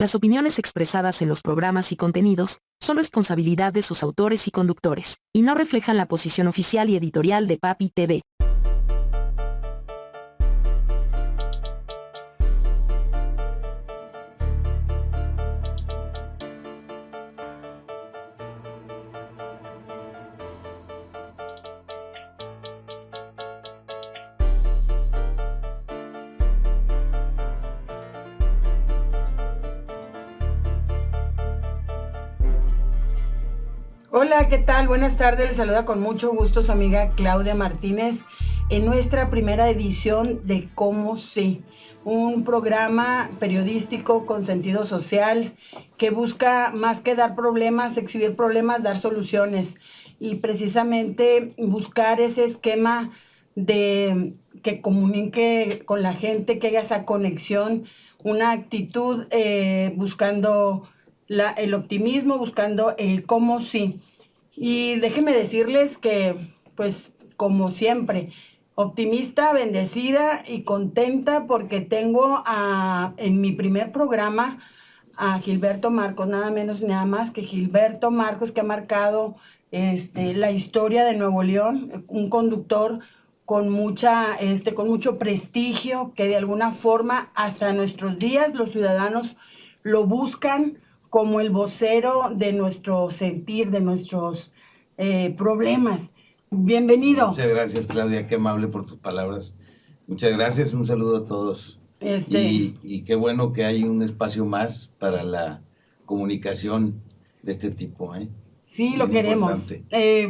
Las opiniones expresadas en los programas y contenidos son responsabilidad de sus autores y conductores, y no reflejan la posición oficial y editorial de Papi TV. Hola, ¿qué tal? Buenas tardes, les saluda con mucho gusto su amiga Claudia Martínez en nuestra primera edición de Cómo Sé, un programa periodístico con sentido social que busca más que dar problemas, exhibir problemas, dar soluciones y precisamente buscar ese esquema de que comunique con la gente, que haya esa conexión, una actitud buscando el optimismo, buscando el cómo sí. Y déjenme decirles que, pues, como siempre, optimista, bendecida y contenta porque tengo en mi primer programa a Gilberto Marcos, nada menos y nada más que Gilberto Marcos, que ha marcado la historia de Nuevo León, un conductor con mucho prestigio, que de alguna forma hasta nuestros días los ciudadanos lo buscan como el vocero de nuestro sentir, de nuestros problemas. Bienvenido. Muchas gracias, Claudia, qué amable por tus palabras. Muchas gracias, un saludo a todos. Y qué bueno que hay un espacio más para la comunicación de este tipo, ¿eh? Sí, lo queremos.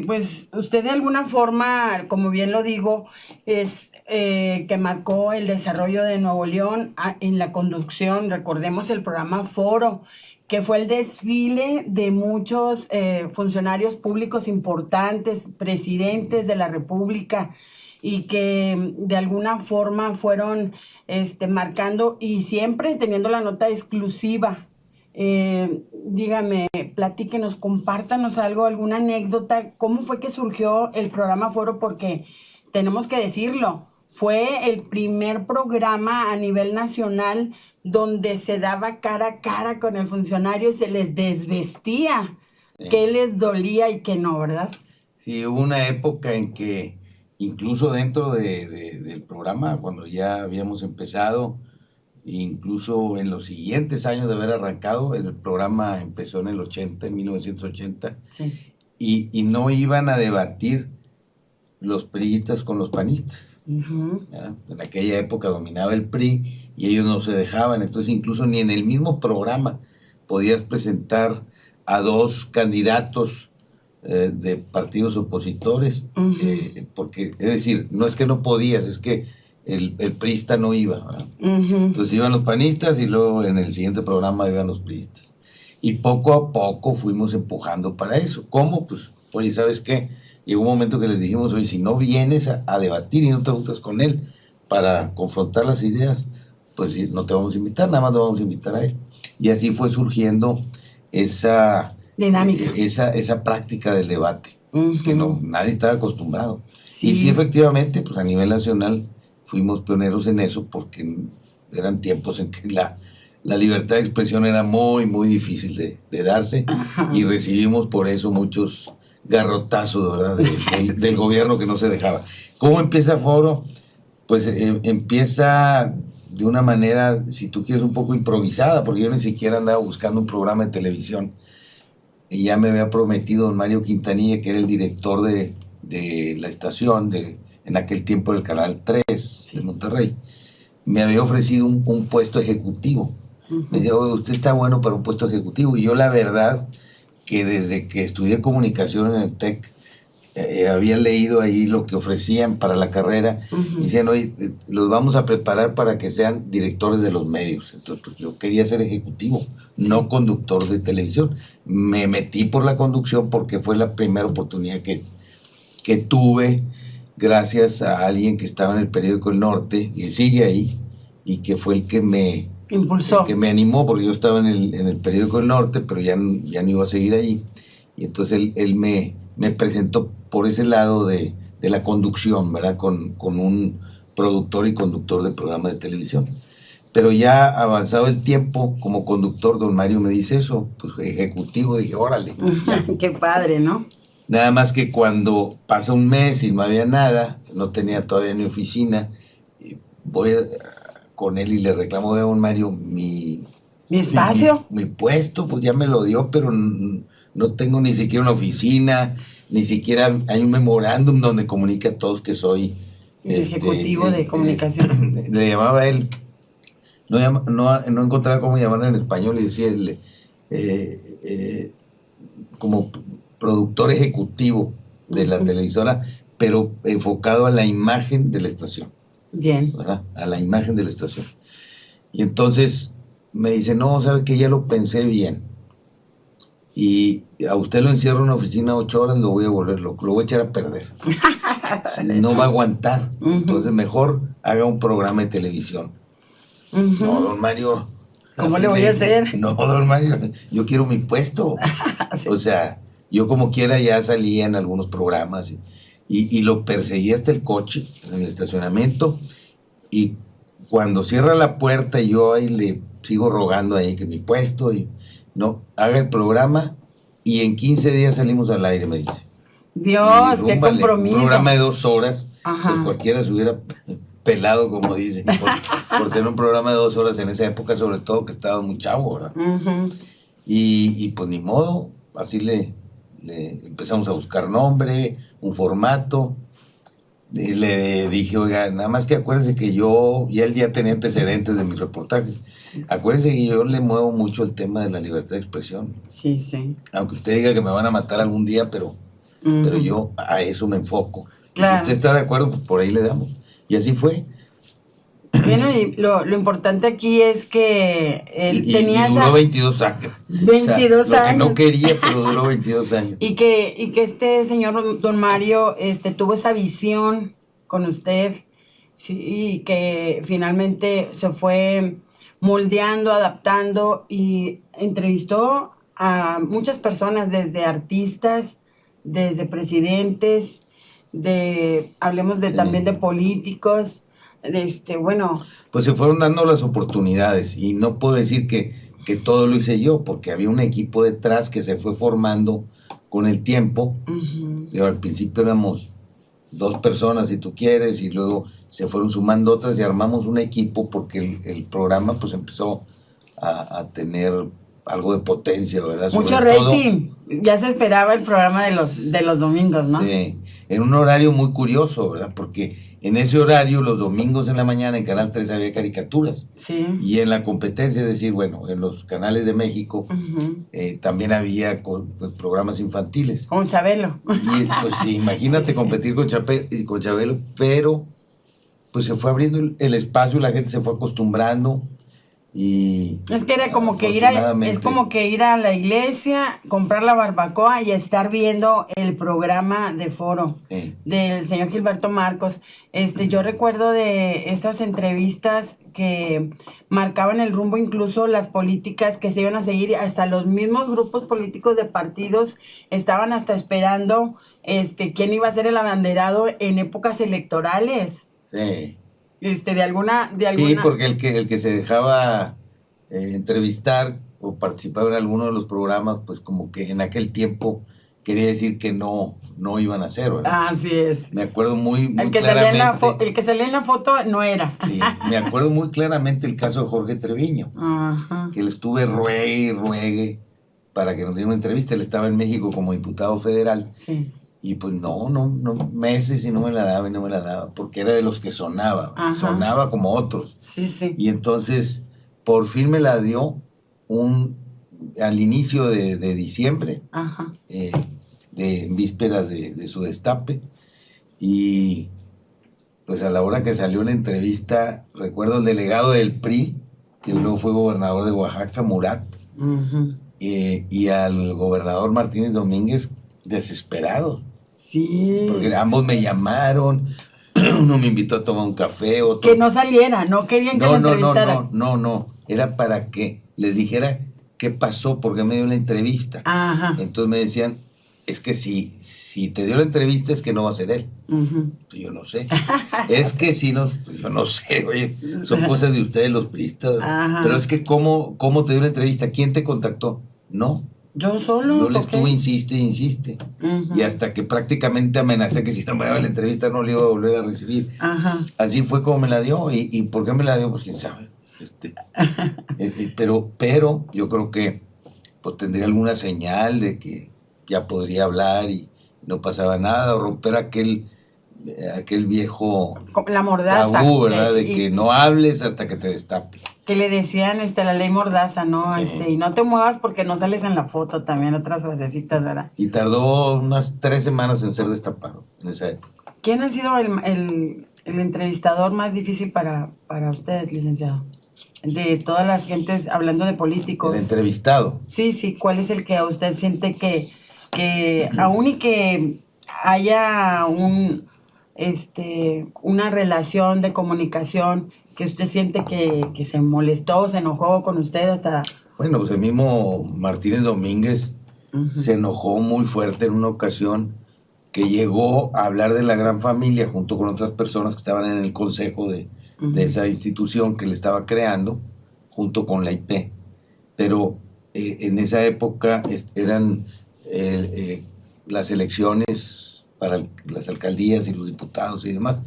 Pues usted de alguna forma, como bien lo digo, es que marcó el desarrollo de Nuevo León en la conducción. Recordemos el programa Foro, que fue el desfile de muchos funcionarios públicos importantes, presidentes de la República, y que de alguna forma fueron marcando y siempre teniendo la nota exclusiva. Dígame, platíquenos, compártanos algo, alguna anécdota, ¿cómo fue que surgió el programa Foro? Porque tenemos que decirlo, fue el primer programa a nivel nacional donde se daba cara a cara con el funcionario y se les desvestía, qué les dolía y qué no, ¿verdad? Sí, hubo una época en que incluso dentro del programa, cuando ya habíamos empezado, incluso en los siguientes años de haber arrancado, el programa empezó en el 80, en 1980, sí. y no iban a debatir los priistas con los panistas. Uh-huh. En aquella época dominaba el PRI y ellos no se dejaban, entonces incluso ni en el mismo programa podías presentar a dos candidatos de partidos opositores, uh-huh. Porque, es decir, no es que no podías, es que el priista no iba, ¿verdad? Uh-huh. Entonces iban los panistas y luego en el siguiente programa iban los priistas. Y poco a poco fuimos empujando para eso. ¿Cómo? Pues, oye, ¿sabes qué? Llegó un momento que les dijimos, oye, si no vienes a debatir y no te juntas con él para confrontar las ideas, pues no te vamos a invitar, nada más lo vamos a invitar a él. Y así fue surgiendo esa dinámica, esa práctica del debate, uh-huh. que nadie estaba acostumbrado. Sí. Y sí, efectivamente, pues a nivel nacional fuimos pioneros en eso porque eran tiempos en que la libertad de expresión era muy, muy difícil de darse, uh-huh. Y recibimos por eso muchos garrotazos, ¿verdad? Del gobierno que no se dejaba. ¿Cómo empieza Foro? Pues empieza de una manera, si tú quieres, un poco improvisada, porque yo ni siquiera andaba buscando un programa de televisión. Y ya me había prometido don Mario Quintanilla, que era el director de la estación, en aquel tiempo del Canal 3, sí, de Monterrey. Me había ofrecido un puesto ejecutivo. Uh-huh. Me decía, oye, usted está bueno para un puesto ejecutivo. Y yo, la verdad, que desde que estudié comunicación en el TEC, había leído ahí lo que ofrecían para la carrera, uh-huh. Y decían, oye, los vamos a preparar para que sean directores de los medios. Entonces, pues, yo quería ser ejecutivo, sí, no conductor de televisión. Me metí por la conducción porque fue la primera oportunidad que tuve, gracias a alguien que estaba en el periódico El Norte, y sigue ahí, y que fue el que me impulsó, el que me animó, porque yo estaba en el periódico El Norte, pero ya no iba a seguir ahí. Y entonces él me presentó por ese lado de la conducción, ¿verdad? Con un productor y conductor de programa de televisión. Pero ya avanzado el tiempo, como conductor, don Mario me dice eso, pues ejecutivo, dije, órale. Qué padre, ¿no? Nada más que cuando pasa un mes y no había nada, no tenía todavía ni oficina, voy con él y le reclamo a don Mario ¿Mi espacio? Mi puesto, pues ya me lo dio, pero no tengo ni siquiera una oficina, ni siquiera hay un memorándum donde comunique a todos que soy ejecutivo de comunicación. Le llamaba él, no encontraba cómo llamarlo en español, le decía como productor ejecutivo de la televisora, pero enfocado a la imagen de la estación. Bien. ¿Verdad? A la imagen de la estación. Y entonces me dice, no, sabe que ya lo pensé bien. Y a usted lo encierro en una oficina 8 horas, lo voy a volver loco, lo voy a echar a perder. No va a aguantar. Entonces mejor haga un programa de televisión. No, don Mario. ¿Cómo le voy a hacer? No, don Mario, yo quiero mi puesto. Sí. O sea, yo como quiera ya salía en algunos programas y lo perseguí hasta el coche, en el estacionamiento, y cuando cierra la puerta yo ahí le sigo rogando ahí que mi puesto, y no, haga el programa y en 15 días salimos al aire, me dice. Dios, qué compromiso. Un programa de 2 horas, pues cualquiera se hubiera pelado, como dicen, por tener un programa de 2 horas en esa época, sobre todo que estaba muy chavo, ¿verdad? Y pues ni modo, así le empezamos a buscar nombre, un formato. Y le dije, oiga, nada más que acuérdense que él ya tenía antecedentes de mis reportajes. Sí. Acuérdense que yo le muevo mucho el tema de la libertad de expresión. Sí, sí. Aunque usted diga que me van a matar algún día, pero yo a eso me enfoco. Claro. Y si usted está de acuerdo, pues por ahí le damos. Y así fue. Bueno, y lo importante aquí es que él tenía y duró 22 años. 22 años. Lo que no quería, pero duró 22 años. Y que este señor don Mario tuvo esa visión con usted, sí, y que finalmente se fue moldeando, adaptando, y entrevistó a muchas personas, desde artistas, desde presidentes, hablemos sí, también de políticos. Bueno, pues se fueron dando las oportunidades, y no puedo decir que todo lo hice yo, porque había un equipo detrás que se fue formando con el tiempo. Y al principio éramos 2 personas, si tú quieres, y luego se fueron sumando otras y armamos un equipo, porque el programa pues empezó a tener algo de potencia, ¿verdad? Mucho sobre rating. Todo, ya se esperaba el programa de los domingos, ¿no? Sí, en un horario muy curioso, ¿verdad? Porque en ese horario, los domingos en la mañana, en Canal 3 había caricaturas. Sí. Y en la competencia, es decir, bueno, en los canales de México también había programas infantiles. Con Chabelo. Y pues sí, imagínate competir con Chabelo, pero pues se fue abriendo el espacio, la gente se fue acostumbrando. Y es que era como que ir a la iglesia, comprar la barbacoa y estar viendo el programa de Foro del señor Gilberto Marcos. Yo recuerdo de esas entrevistas que marcaban el rumbo, incluso las políticas que se iban a seguir, hasta los mismos grupos políticos de partidos estaban hasta esperando quién iba a ser el abanderado en épocas electorales. Sí. De alguna... Sí, porque el que se dejaba entrevistar o participar en alguno de los programas, pues como que en aquel tiempo quería decir que no iban a hacer, ¿verdad? Así es. Me acuerdo muy el que claramente. El que salía en la foto no era. Sí, me acuerdo muy claramente el caso de Jorge Treviño, que le estuve ruegue para que nos diera una entrevista. Él estaba en México como diputado federal. Sí. Y pues no, meses y no me la daba, porque era de los que sonaba. Sonaba como otros. Sí, sí. Y entonces, por fin me la dio al inicio de diciembre, de vísperas de su destape. Y pues a la hora que salió la entrevista, recuerdo el delegado del PRI, que luego fue gobernador de Oaxaca, Murat, y al gobernador Martínez Domínguez, desesperado. Sí. Porque ambos me llamaron, uno me invitó a tomar un café, otro... Que no saliera, no querían que lo entrevistara. No, era para que les dijera qué pasó, porque me dio la entrevista. Ajá. Entonces me decían, es que si te dio la entrevista es que no va a ser él. Pues yo no sé. Es que si no, pues yo no sé, oye, son cosas de ustedes los priistas. Pero es que ¿cómo te dio la entrevista? ¿Quién te contactó? No. Yo solo. Yo le estuve insiste. Y hasta que prácticamente amenacé que si no me daba la entrevista no le iba a volver a recibir. Así fue como me la dio. ¿Y por qué me la dio? Pues quién sabe. Pero yo creo que pues, tendría alguna señal de que ya podría hablar y no pasaba nada, o romper aquel viejo la mordaza, tabú, ¿verdad? De que no hables hasta que te destape. Que le decían la ley mordaza, ¿no? Sí. Y no te muevas porque no sales en la foto, también otras frasecitas, ¿verdad? Y tardó unas 3 semanas en ser destapado en esa época. ¿Quién ha sido el entrevistador más difícil para usted, licenciado? De todas las gentes, hablando de políticos. El entrevistado. Sí, ¿cuál es el que a usted siente que aún y que haya una relación de comunicación, que usted siente que se molestó, se enojó con usted hasta... Bueno, pues el mismo Martínez Domínguez se enojó muy fuerte en una ocasión que llegó a hablar de la gran familia junto con otras personas que estaban en el consejo de esa institución que le estaba creando junto con la IP. Pero en esa época eran las elecciones para las alcaldías y los diputados y demás.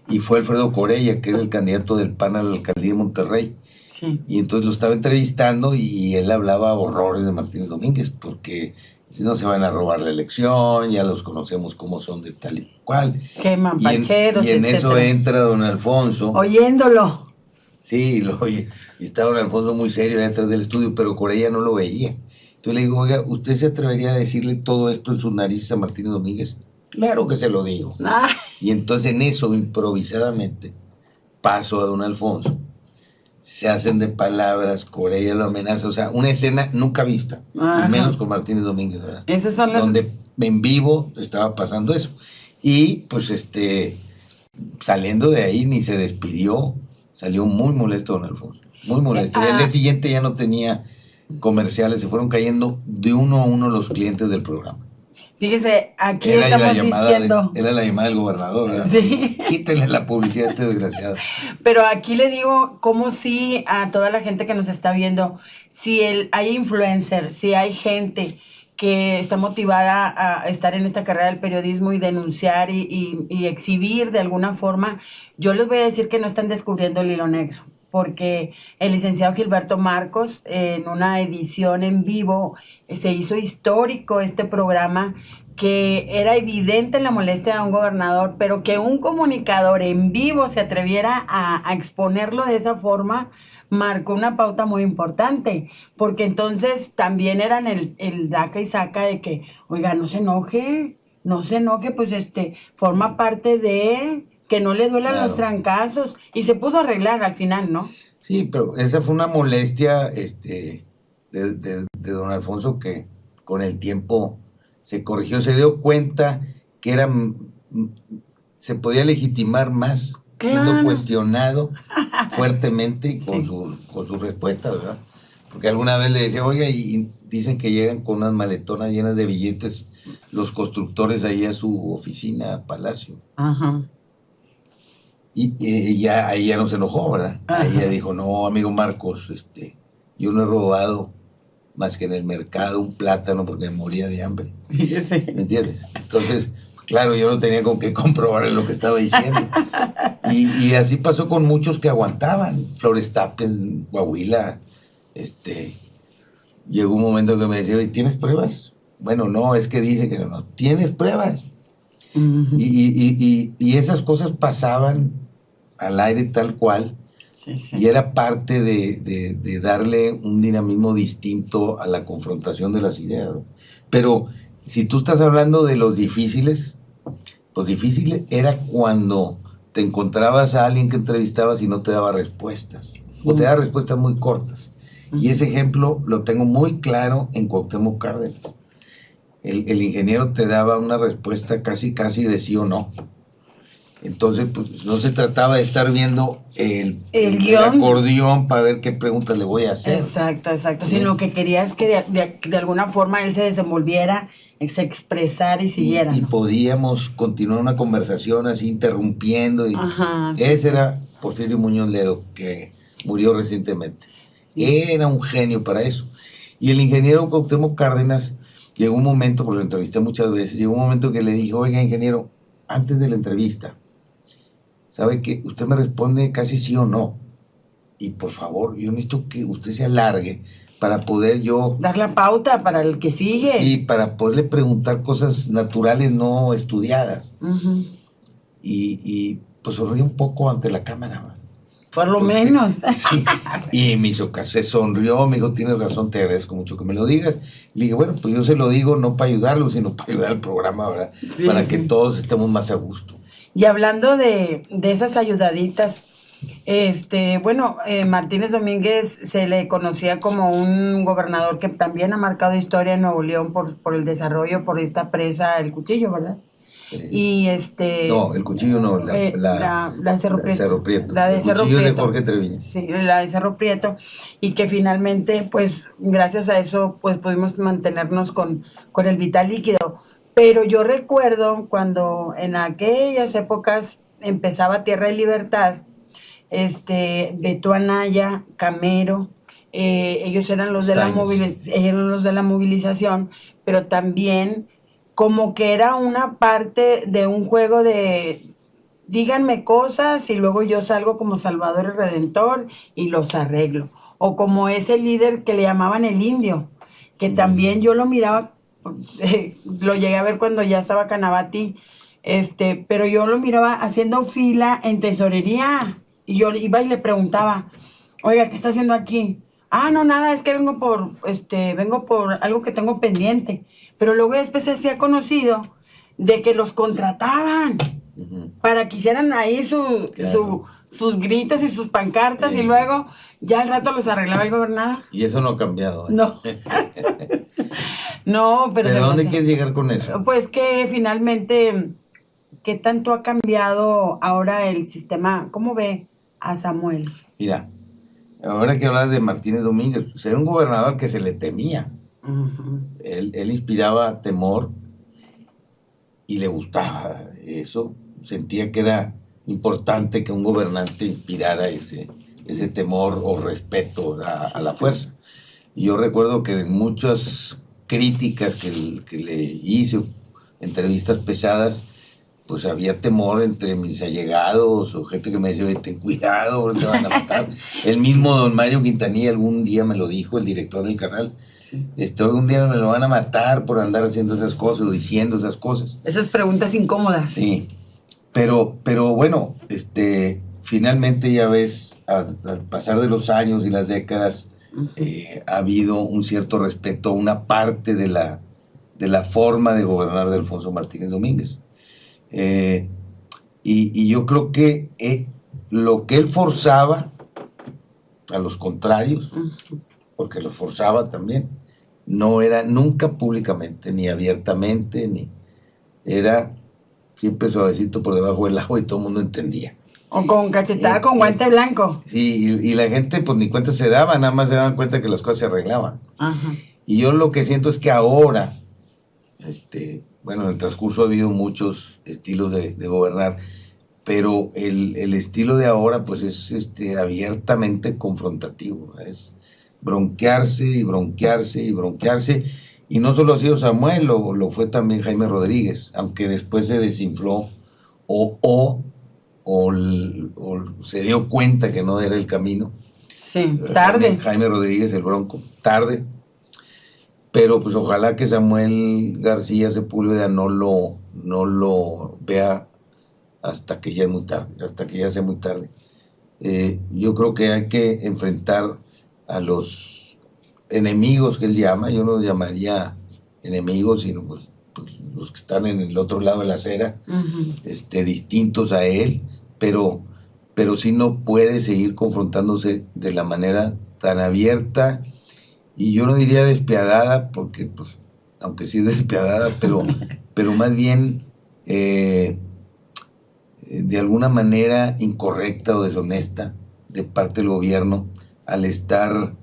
Y fue Alfredo Corella, que era el candidato del PAN a la alcaldía de Monterrey. Sí. Y entonces lo estaba entrevistando y él hablaba horrores de Martínez Domínguez, porque si no se van a robar la elección, ya los conocemos como son de tal y cual. Qué mampacheros, y en eso entra don Alfonso. Oyéndolo. Sí, lo oye. Y estaba don Alfonso muy serio detrás del estudio, pero Corella no lo veía. Entonces le digo, oiga, ¿usted se atrevería a decirle todo esto en sus narices a Martínez Domínguez? Claro que se lo digo. Y entonces en eso, improvisadamente, paso a don Alfonso. Se hacen de palabras, Corella lo amenaza, o sea, una escena nunca vista, y menos con Martínez Domínguez, ¿verdad? Esas son donde en vivo estaba pasando eso. Y pues saliendo de ahí ni se despidió, salió muy molesto don Alfonso, muy molesto. Y al día siguiente ya no tenía comerciales, se fueron cayendo de uno a uno los clientes del programa. Fíjese, aquí estamos diciendo... Era la llamada del gobernador, ¿verdad? Sí. Quítenle la publicidad a este desgraciado. Pero aquí le digo, como si a toda la gente que nos está viendo, si hay influencers, si hay gente que está motivada a estar en esta carrera del periodismo y denunciar y exhibir de alguna forma, yo les voy a decir que no están descubriendo el hilo negro. Porque el licenciado Gilberto Marcos, en una edición en vivo, se hizo histórico este programa, que era evidente la molestia de un gobernador, pero que un comunicador en vivo se atreviera a exponerlo de esa forma, marcó una pauta muy importante, porque entonces también eran el daca y saca de que, oiga, no se enoje, pues forma parte de... que no le duelan los trancazos, y se pudo arreglar al final, ¿no? Sí, pero esa fue una molestia de don Alfonso que con el tiempo se corrigió, se dio cuenta que se podía legitimar más siendo cuestionado fuertemente con su respuesta, ¿verdad? Porque alguna vez le decía, oiga, y dicen que llegan con unas maletonas llenas de billetes los constructores ahí a su oficina, a Palacio. Y ahí ya no se enojó, ¿verdad? Ahí ya dijo, no, amigo Marcos, yo no he robado más que en el mercado un plátano porque me moría de hambre. Sí. ¿Me entiendes? Entonces, claro, yo no tenía con qué comprobar lo que estaba diciendo. Y así pasó con muchos que aguantaban. Flores Tapia, Coahuila, llegó un momento que me decía, ¿tienes pruebas? Bueno, no, es que dice que no. ¿Tienes pruebas? Y esas cosas pasaban al aire tal cual, y era parte de darle un dinamismo distinto a la confrontación de las ideas, ¿no? Pero si tú estás hablando de los difíciles, pues difícil era cuando te encontrabas a alguien que entrevistabas y no te daba respuestas, o te daba respuestas muy cortas. Y ese ejemplo lo tengo muy claro en Cuauhtémoc Cárdenas. El ingeniero te daba una respuesta casi de sí o no. Entonces, pues no se trataba de estar viendo el guión, acordeón para ver qué preguntas le voy a hacer. Exacto, sino que querías que de alguna forma él se desenvolviera, se expresara y siguiera. Y podíamos continuar una conversación así interrumpiendo. Ajá, ese era Porfirio Muñoz Ledo, que murió recientemente. Sí. Era un genio para eso. Y el ingeniero Cuauhtémoc Cárdenas, llegó un momento, porque lo entrevisté muchas veces, llegó un momento que le dije, oiga, ingeniero, antes de la entrevista, ¿sabe qué? Usted me responde casi sí o no. Y por favor, yo necesito que usted se alargue para poder yo... dar la pauta para el que sigue. Sí, para poderle preguntar cosas naturales no estudiadas. Uh-huh. Y pues sonrió un poco ante la cámara. Por lo menos. Sí, y me hizo caso, se sonrió, me dijo, tienes razón, te agradezco mucho que me lo digas. Le dije, bueno, pues yo se lo digo no para ayudarlo, sino para ayudar al programa, ¿verdad? Sí, para que todos estemos más a gusto. Y hablando de esas ayudaditas, Martínez Domínguez se le conocía como un gobernador que también ha marcado historia en Nuevo León por el desarrollo, por esta presa, El Cuchillo, ¿verdad? Y no, El Cuchillo no, la Cerro Prieto. Cerro Prieto. La de el Cerro Cuchillo Prieto. De Jorge Treviño. Sí, la de Cerro Prieto. Y que finalmente, pues, gracias a eso, pues, pudimos mantenernos con el vital líquido. Pero yo recuerdo cuando en aquellas épocas empezaba Tierra y Libertad, Beto Anaya, Camero, ellos eran los de la movilización, pero también como que era una parte de un juego de díganme cosas y luego yo salgo como Salvador y Redentor y los arreglo. O como ese líder que le llamaban el Indio, que también yo lo miraba, lo llegué a ver cuando ya estaba Canavati, pero yo lo miraba haciendo fila en tesorería y yo iba y le preguntaba, oiga, ¿qué está haciendo aquí? Ah, no, nada, es que vengo por algo que tengo pendiente. Pero luego después se hacía conocido de que los contrataban para que hicieran ahí sus gritos y sus pancartas y luego ya al rato los arreglaba el gobernador. Y eso no ha cambiado. No. No, pero... ¿Pero dónde quieres llegar con eso? Pues que finalmente, ¿qué tanto ha cambiado ahora el sistema? ¿Cómo ve a Samuel? Mira, ahora que hablas de Martínez Domínguez, pues era un gobernador que se le temía. Uh-huh. Él inspiraba temor y le gustaba eso. Sentía que era importante que un gobernante inspirara ese temor o respeto a la fuerza. Y yo recuerdo que en muchas críticas que le hice, entrevistas pesadas, pues había temor entre mis allegados o gente que me decía, ten cuidado, te van a matar. El mismo don Mario Quintanilla algún día me lo dijo, el director del canal. Sí. Un día me lo van a matar por andar haciendo esas cosas o diciendo esas cosas. Esas preguntas incómodas. Sí, pero bueno, finalmente ya ves, al pasar de los años y las décadas, ha habido un cierto respeto a una parte de la forma de gobernar de Alfonso Martínez Domínguez. Y yo creo que lo que él forzaba a los contrarios, porque los forzaba también, no era nunca públicamente, ni abiertamente, ni era siempre suavecito por debajo del agua y todo el mundo entendía. O con cachetada con guante blanco. Sí, y la gente pues ni cuenta se daba, nada más se daban cuenta que las cosas se arreglaban. Ajá. Y yo lo que siento es que ahora, bueno, en el transcurso ha habido muchos estilos de gobernar, pero el estilo de ahora pues es abiertamente confrontativo, es bronquearse y bronquearse y bronquearse, y no solo ha sido Samuel, lo fue también Jaime Rodríguez, aunque después se desinfló o se dio cuenta que no era el camino. Sí, tarde. Jaime Rodríguez, el Bronco, tarde. Pero pues ojalá que Samuel García Sepúlveda no lo vea hasta que ya es muy tarde, hasta que ya sea muy tarde. Yo creo que hay que enfrentar a los enemigos que él llama, yo no los llamaría enemigos, sino pues los que están en el otro lado de la acera, distintos a él, pero sí no puede seguir confrontándose de la manera tan abierta, y yo no diría despiadada, porque pues, aunque sí es despiadada, pero más bien de alguna manera incorrecta o deshonesta de parte del gobierno al estar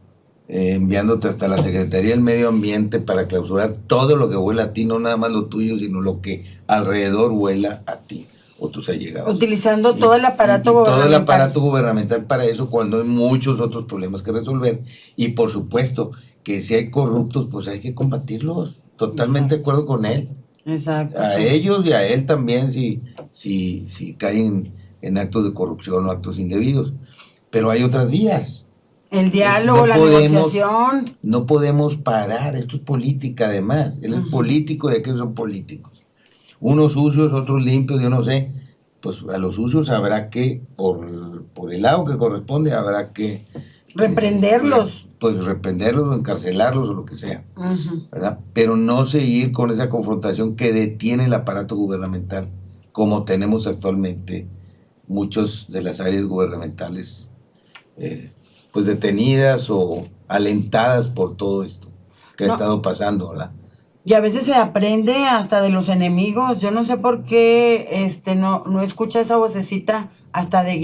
enviándote hasta la Secretaría del Medio Ambiente para clausurar todo lo que huela a ti, no nada más lo tuyo, sino lo que alrededor huela a ti o tus allegados. Utilizando todo el aparato gubernamental. Todo el aparato gubernamental para eso, cuando hay muchos otros problemas que resolver. Y por supuesto que si hay corruptos, pues hay que combatirlos. Totalmente de acuerdo con él. Exacto. A ellos y a él también si caen en actos de corrupción o actos indebidos. Pero hay otras vías. El diálogo, la negociación. No podemos parar, esto es política además. Él es político y aquellos son políticos. Unos sucios, otros limpios, yo no sé. Pues a los sucios habrá que, por el lado que corresponde, habrá que reprenderlos. Pues reprenderlos o encarcelarlos o lo que sea, ¿verdad? Pero no seguir con esa confrontación que detiene el aparato gubernamental, como tenemos actualmente muchas de las áreas gubernamentales pues detenidas o alentadas por todo esto que ha estado pasando, ¿verdad? Y a veces se aprende hasta de los enemigos. Yo no sé por qué no escucha esa vocecita hasta del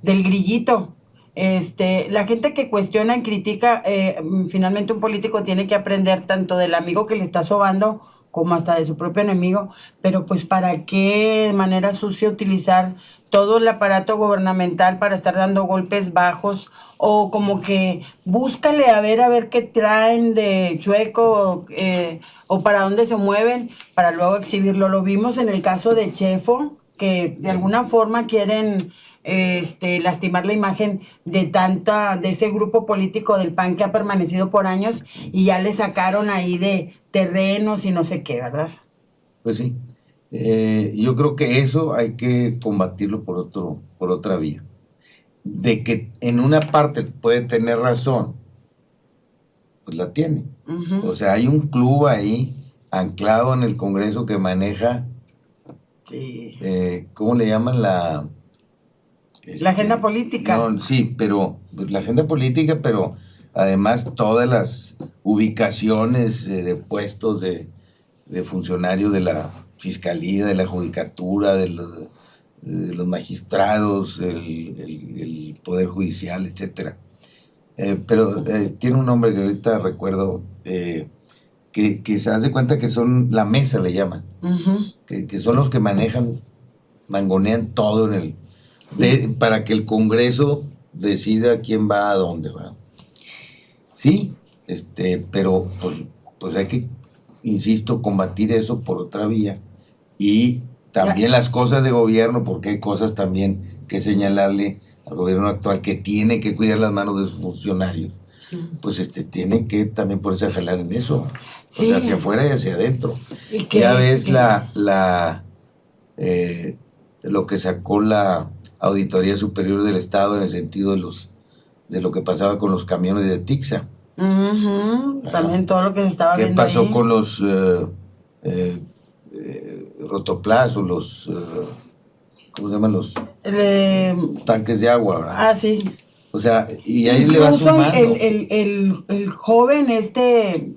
grillito. La gente que cuestiona y critica, finalmente un político tiene que aprender tanto del amigo que le está sobando como hasta de su propio enemigo, pero pues para qué de manera sucia utilizar todo el aparato gubernamental para estar dando golpes bajos, o como que búscale a ver qué traen de chueco, o para dónde se mueven para luego exhibirlo. Lo vimos en el caso de Chefo, que de alguna forma quieren lastimar la imagen de ese grupo político del PAN que ha permanecido por años, y ya le sacaron ahí de terrenos y no sé qué, ¿verdad? Pues sí. Yo creo que eso hay que combatirlo por otra vía. De que en una parte puede tener razón, pues la tiene. O sea, hay un club ahí anclado en el Congreso que maneja, sí. ¿Cómo le llaman? La agenda política. No, sí, pero la agenda política, pero además todas las ubicaciones de puestos de funcionarios de la Fiscalía, de la Judicatura, de los magistrados, el Poder Judicial, etcétera. Pero tiene un nombre que ahorita recuerdo, que se hace cuenta que son la mesa, le llaman, que son los que mangonean todo para que el Congreso decida quién va a dónde, ¿verdad? Sí, pero pues hay que, insisto, combatir eso por otra vía. Y también las cosas de gobierno, porque hay cosas también que señalarle al gobierno actual, que tiene que cuidar las manos de sus funcionarios. Pues tiene que también ponerse a jalar en eso. Sí. O sea, hacia afuera y hacia adentro. Ya ves lo que sacó la Auditoría Superior del Estado en el sentido de lo que pasaba con los camiones de Tixa. También todo lo que se estaba viendo. ¿Qué pasó con los rotoplas o los ¿cómo se llaman? Los tanques de agua, ¿verdad? Ah, sí. O sea, y ahí le va sumando. El joven que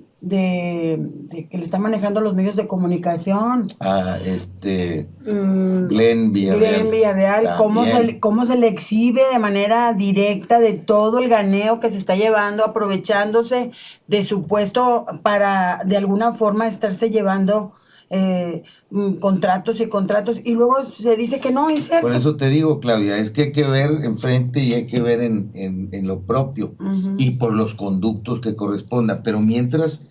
le está manejando los medios de comunicación. Glenn Villarreal, cómo se le exhibe de manera directa de todo el ganeo que se está llevando, aprovechándose de su puesto para de alguna forma estarse llevando contratos, y luego se dice que no es cierto. Por eso te digo, Claudia, es que hay que ver enfrente y hay que ver en lo propio y por los conductos que correspondan, pero mientras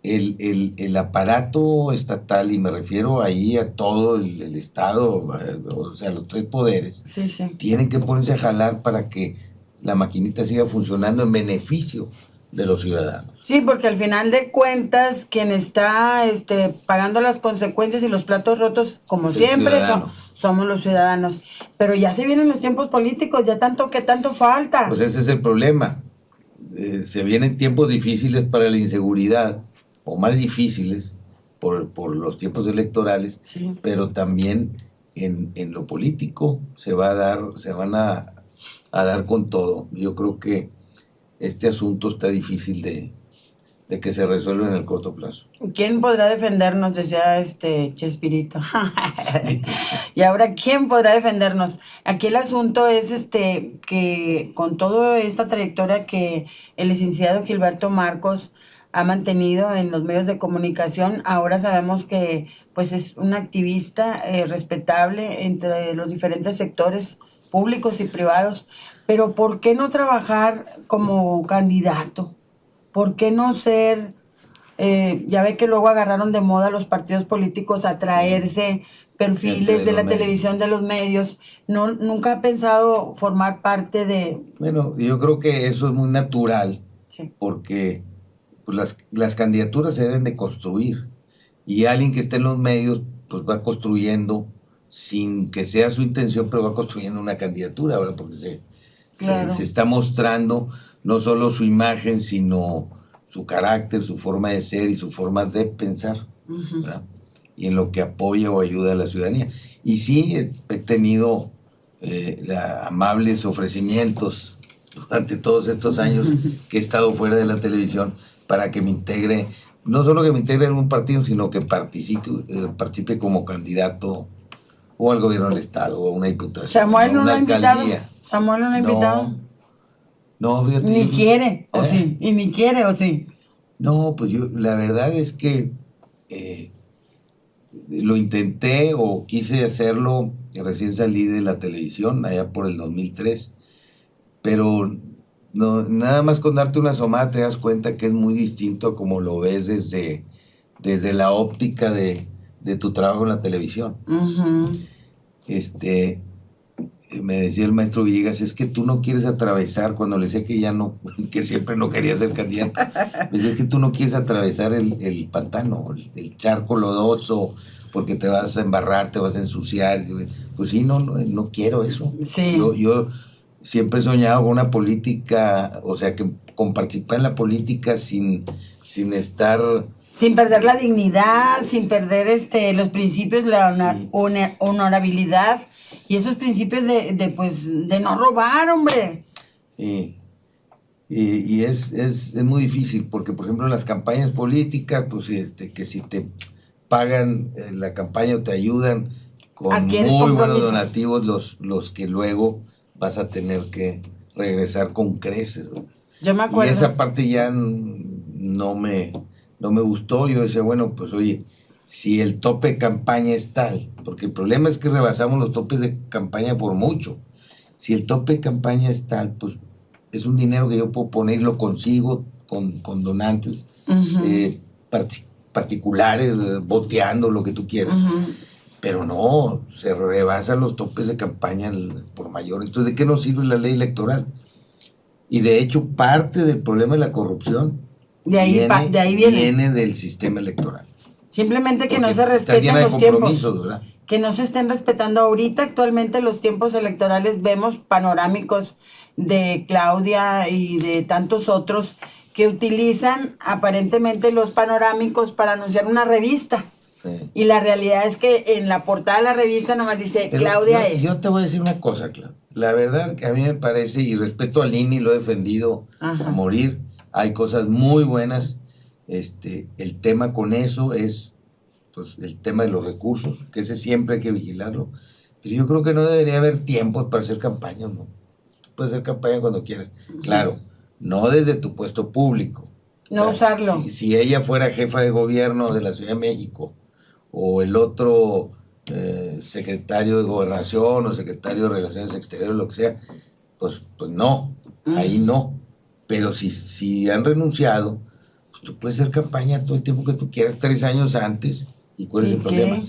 el aparato estatal, y me refiero ahí a todo el Estado, o sea, los tres poderes, sí. Tienen que ponerse a jalar para que la maquinita siga funcionando en beneficio de los ciudadanos. Sí, porque al final de cuentas quien está pagando las consecuencias y los platos rotos, como siempre, somos los ciudadanos. Pero ya se vienen los tiempos políticos, ya tanto falta. Pues ese es el problema. Se vienen tiempos difíciles para la inseguridad, o más difíciles por los tiempos electorales, sí. Pero también en lo político se van a dar con todo. Yo creo que este asunto está difícil de que se resuelva en el corto plazo. ¿Quién podrá defendernos? Decía Chespirito. Y ahora, ¿quién podrá defendernos? Aquí el asunto es que con toda esta trayectoria que el licenciado Gilberto Marcos ha mantenido en los medios de comunicación, ahora sabemos que pues es un activista respetable entre los diferentes sectores públicos y privados, pero ¿por qué no trabajar como candidato? ¿Por qué no ser, ya ve que luego agarraron de moda los partidos políticos a traerse perfiles de la televisión, de los medios? No, ¿nunca ha pensado formar parte de...? Bueno, yo creo que eso es muy natural, Sí. porque pues, las candidaturas se deben de construir, y alguien que esté en los medios pues va construyendo, sin que sea su intención, pero va construyendo una candidatura, ahora porque Claro. se está mostrando no solo su imagen, sino su carácter, su forma de ser y su forma de pensar, Ujú. ¿verdad? Y en lo que apoya o ayuda a la ciudadanía. Y sí, he tenido amables ofrecimientos durante todos estos años que he estado fuera de la televisión para que me integre, no solo que me integre en un partido, sino que participe como candidato o al gobierno del estado, o a una diputación, ¿Samuel o a no lo una ha invitado? alcaldía. ¿Samuel no lo ha invitado? No, fíjate. Ni quiere, ¿o ¿Eh? sí? ¿Y ni quiere, o sí? No, pues yo, la verdad es que lo intenté o quise hacerlo, recién salí de la televisión, allá por el 2003, pero no, nada más con darte una asomada te das cuenta que es muy distinto a como lo ves desde la óptica de tu trabajo en la televisión. Ujú. Me decía el maestro Villegas, es que tú no quieres atravesar, cuando le decía que ya no, que siempre no quería ser candidato, me decía, es que tú no quieres atravesar el pantano, el charco lodoso, porque te vas a embarrar, te vas a ensuciar. Pues sí, no quiero eso. Sí. Yo siempre he soñado con una política, o sea, que con participar en la política sin estar... Sin perder la dignidad, sin perder los principios, la Sí. honorabilidad y esos principios de no robar, hombre. Y es muy difícil, porque por ejemplo en las campañas políticas, pues que si te pagan la campaña o te ayudan con Adquieres muy buenos compromisos. donativos, los que luego vas a tener que regresar con creces, ¿no? Yo me Y acuerdo. esa parte ya no me gustó. Yo decía, bueno, pues oye, si el tope de campaña es tal, porque el problema es que rebasamos los topes de campaña por mucho. Si el tope de campaña es tal, pues es un dinero que yo puedo poner y lo consigo con donantes Ujú, particulares, boteando, lo que tú quieras. ujú. Pero no, se rebasan los topes de campaña por mayor. Entonces, ¿de qué nos sirve la ley electoral? Y de hecho, parte del problema de la corrupción De ahí viene. viene del sistema electoral. Simplemente que Porque no se está llena respeten de los tiempos. compromisos, ¿verdad? Que no se estén respetando ahorita. Actualmente los tiempos electorales vemos panorámicos de Claudia y de tantos otros que utilizan aparentemente los panorámicos para anunciar una revista. Sí. Y la realidad es que en la portada de la revista nomás dice Pero Claudia yo te voy a decir una cosa, Claudia. La verdad que a mí me parece, y respeto al INE y lo he defendido Ajá. a morir, hay cosas muy buenas. El tema con eso es pues, el tema de los recursos, que ese siempre hay que vigilarlo. Pero yo creo que no debería haber tiempos para hacer campaña, ¿no? Tú puedes hacer campaña cuando quieras. Claro, no desde tu puesto público. No usarlo. Si ella fuera jefa de gobierno de la Ciudad de México, o el otro secretario de Gobernación o secretario de Relaciones Exteriores, lo que sea, pues no, ahí no. Pero si han renunciado, pues tú puedes hacer campaña todo el tiempo que tú quieras, 3 años antes. ¿Y cuál es el problema?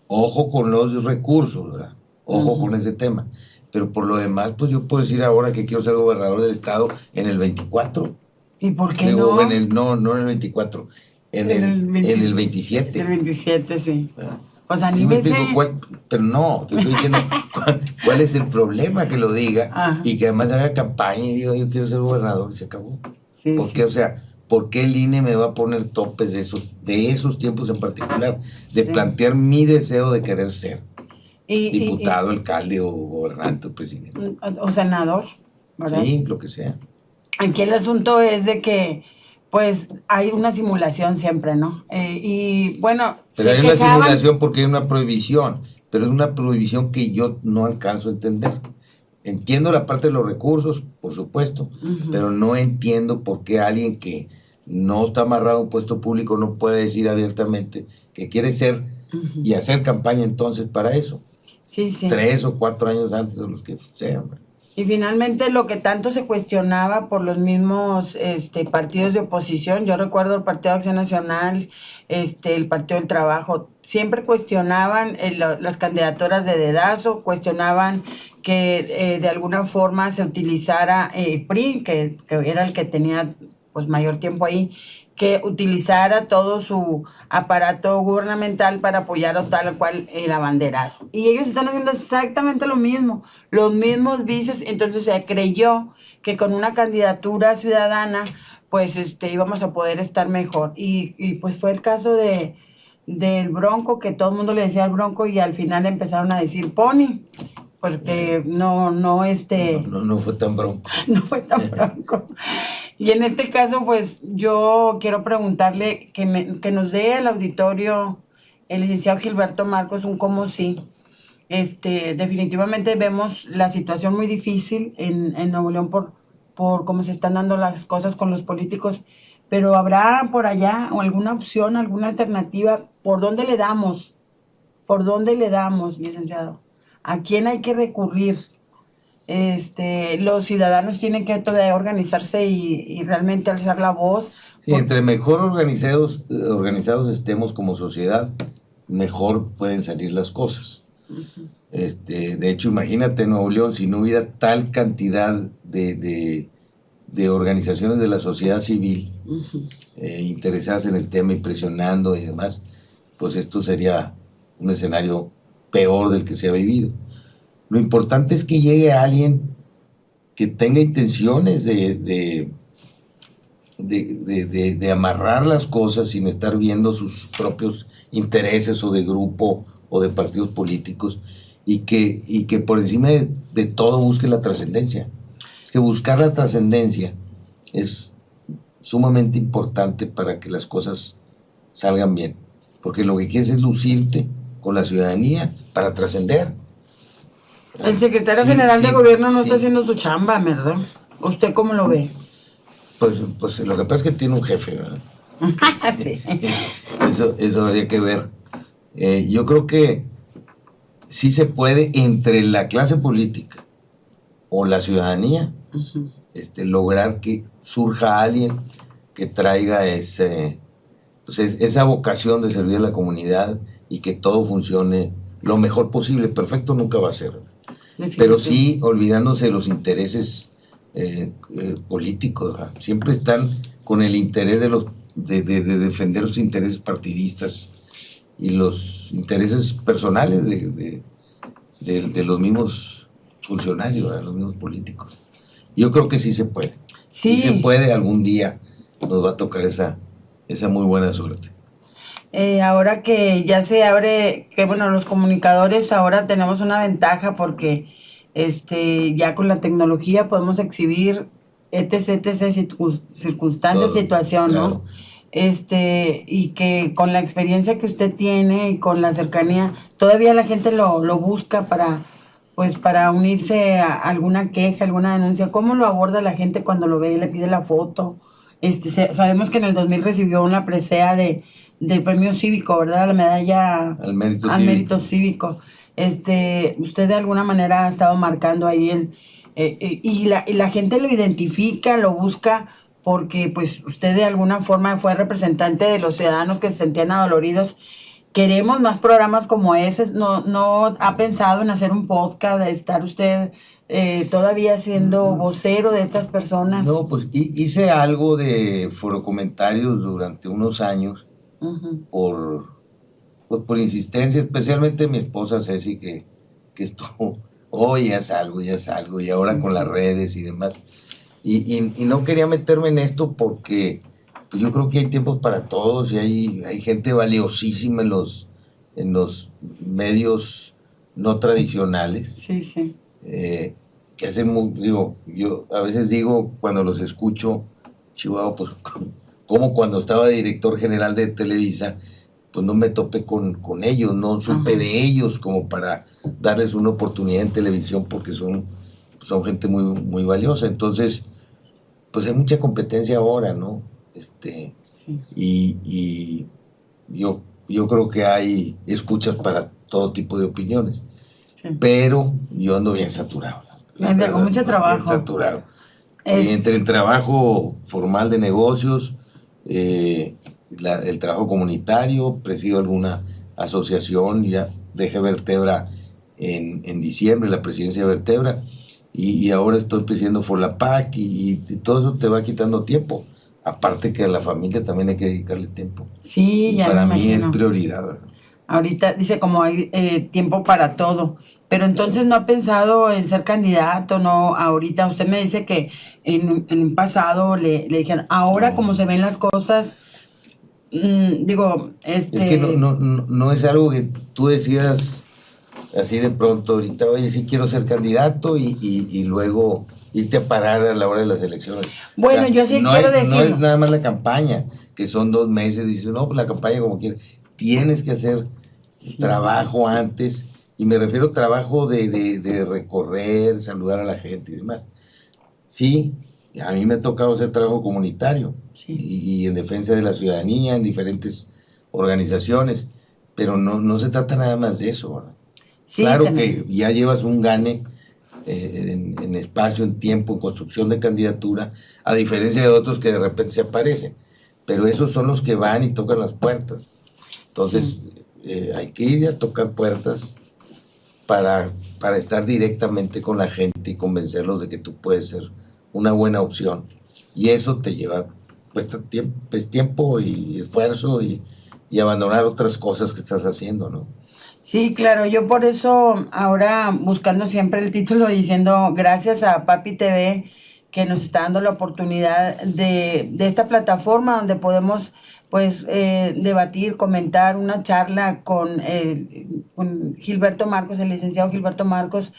Ojo con los recursos, ¿verdad? Ojo con ese tema. Pero por lo demás, pues yo puedo decir ahora que quiero ser gobernador del estado en el 24. ¿Y por qué Luego, no? no en el 24, en el 27. El 27, sí. ¿Verdad? Pues Sí me anímese. explico pero no, te estoy diciendo cuál es el problema que lo diga. Ajá. Y que además haga campaña y diga yo quiero ser gobernador y se acabó. Sí, ¿Por sí. qué? O sea, ¿por qué el INE me va a poner topes de esos tiempos en particular? De Sí. plantear mi deseo de querer ser Y- diputado, alcalde o gobernante o presidente. o senador, ¿verdad? Sí, lo que sea. Aquí el asunto es de que pues hay una simulación siempre, ¿no? Y bueno, pero se hay una quejaban. simulación porque hay una prohibición, pero es una prohibición que yo no alcanzo a entender. Entiendo la parte de los recursos, por supuesto, pero no entiendo por qué alguien que no está amarrado a un puesto público no puede decir abiertamente que quiere ser y hacer campaña entonces para eso. Sí, sí. 3 o 4 años antes de los que sean. Y finalmente lo que tanto se cuestionaba por los mismos partidos de oposición, yo recuerdo el Partido de Acción Nacional, el Partido del Trabajo, siempre cuestionaban las candidaturas de dedazo, cuestionaban que de alguna forma se utilizara PRI, que era el que tenía pues mayor tiempo ahí, que utilizara todo su aparato gubernamental para apoyar o tal cual el abanderado. Y ellos están haciendo exactamente lo mismo, los mismos vicios. Entonces se creyó que con una candidatura ciudadana pues íbamos a poder estar mejor. Y pues fue el caso del Bronco, que todo el mundo le decía al Bronco y al final empezaron a decir Pony, porque no fue tan bronco. No fue tan bronco. Y en este caso, pues yo quiero preguntarle que nos dé al auditorio el licenciado Gilberto Marcos un cómo sí. Definitivamente vemos la situación muy difícil en Nuevo León por cómo se están dando las cosas con los políticos, pero ¿habrá por allá alguna opción, alguna alternativa? ¿Por dónde le damos? ¿Por dónde le damos, licenciado? ¿A quién hay que recurrir? Los ciudadanos tienen que todavía organizarse y realmente alzar la voz. Sí, entre mejor organizados estemos como sociedad, mejor pueden salir las cosas. De hecho, imagínate Nuevo León, si no hubiera tal cantidad de organizaciones de la sociedad civil interesadas en el tema y presionando y demás, pues esto sería un escenario peor del que se ha vivido. Lo importante es que llegue alguien que tenga intenciones de amarrar las cosas sin estar viendo sus propios intereses o de grupo o de partidos políticos y que por encima de todo busque la trascendencia. Es que buscar la trascendencia es sumamente importante para que las cosas salgan bien, porque lo que quieres es lucirte con la ciudadanía para trascender. El secretario general de gobierno no está haciendo su chamba, ¿verdad? ¿Usted cómo lo ve? Pues lo que pasa es que tiene un jefe, ¿verdad? Sí. Eso habría que ver. Yo creo que sí se puede entre la clase política o la ciudadanía lograr que surja alguien que traiga esa vocación de servir a la comunidad y que todo funcione lo mejor posible. Perfecto nunca va a ser, pero sí olvidándose de los intereses políticos, ¿verdad? Siempre están con el interés de defender los intereses partidistas y los intereses personales de los mismos funcionarios, ¿verdad? Los mismos políticos. Yo creo que sí se puede. Sí se puede, algún día nos va a tocar esa muy buena suerte. Ahora que ya se abre, que bueno, los comunicadores ahora tenemos una ventaja porque ya con la tecnología podemos exhibir circunstancias, situación, claro, ¿no? Y que con la experiencia que usted tiene y con la cercanía, todavía la gente lo busca para unirse a alguna queja, alguna denuncia. ¿Cómo lo aborda la gente cuando lo ve y le pide la foto? Sabemos que en el 2000 recibió una presea del premio cívico, ¿verdad? La medalla al mérito cívico. Usted de alguna manera ha estado marcando ahí y la gente lo identifica, lo busca, porque pues usted de alguna forma fue representante de los ciudadanos que se sentían adoloridos. Queremos más programas como ese. ¿No ha pensado en hacer un podcast, de estar usted todavía siendo vocero de estas personas? No, pues hice algo de forocomentarios durante unos años por insistencia, especialmente mi esposa Ceci, que estuvo, ya salgo, y ahora con las redes y demás. Y no quería meterme en esto porque pues yo creo que hay tiempos para todos y hay gente valiosísima en los medios no tradicionales. Sí. Que hacen yo a veces digo cuando los escucho, Chihuahua, pues como cuando estaba director general de Televisa, pues no me topé con ellos, no supe de ellos como para darles una oportunidad en televisión, porque son gente muy, muy valiosa. Entonces, pues hay mucha competencia ahora, ¿no? Sí. Y yo creo que hay escuchas para todo tipo de opiniones, Sí. pero yo ando bien saturado. Con mucho trabajo. Bien saturado. Sí, entre el trabajo formal de negocios, el trabajo comunitario, presido alguna asociación, ya dejé Vertebra en diciembre, la presidencia de Vertebra, y ahora estoy presidiendo Forlapac, y todo eso te va quitando tiempo. Aparte que a la familia también hay que dedicarle tiempo. Sí, y ya para me mí imagino. es prioridad, ¿verdad? Ahorita dice como hay tiempo para todo, pero entonces no ha pensado en ser candidato, no, ahorita usted me dice que en un pasado le dijeron, ahora No. como se ven las cosas, digo, Es que no es algo que tú decidas así de pronto, ahorita, oye, sí quiero ser candidato y luego irte a parar a la hora de las elecciones. Bueno, yo sí quiero No decirlo. es nada más la campaña, que son 2 meses, dices, no, pues la campaña como quieres. Tienes que hacer trabajo antes, y me refiero a trabajo de recorrer, saludar a la gente y demás. Sí, a mí me ha tocado hacer trabajo comunitario, Sí. y en defensa de la ciudadanía, en diferentes organizaciones, pero no se trata nada más de eso, ¿verdad? Sí, Claro que ya llevas un gane en espacio, en tiempo, en construcción de candidatura, a diferencia de otros que de repente se aparecen, pero esos son los que van y tocan las puertas. Entonces, hay que ir a tocar puertas para estar directamente con la gente y convencerlos de que tú puedes ser una buena opción. Y eso te lleva tiempo y esfuerzo, y abandonar otras cosas que estás haciendo, ¿no? Sí, claro, yo por eso ahora buscando siempre el título diciendo gracias a Papi TV que nos está dando la oportunidad de esta plataforma donde podemos pues debatir, comentar una charla con Gilberto Marcos, el licenciado Gilberto Marcos,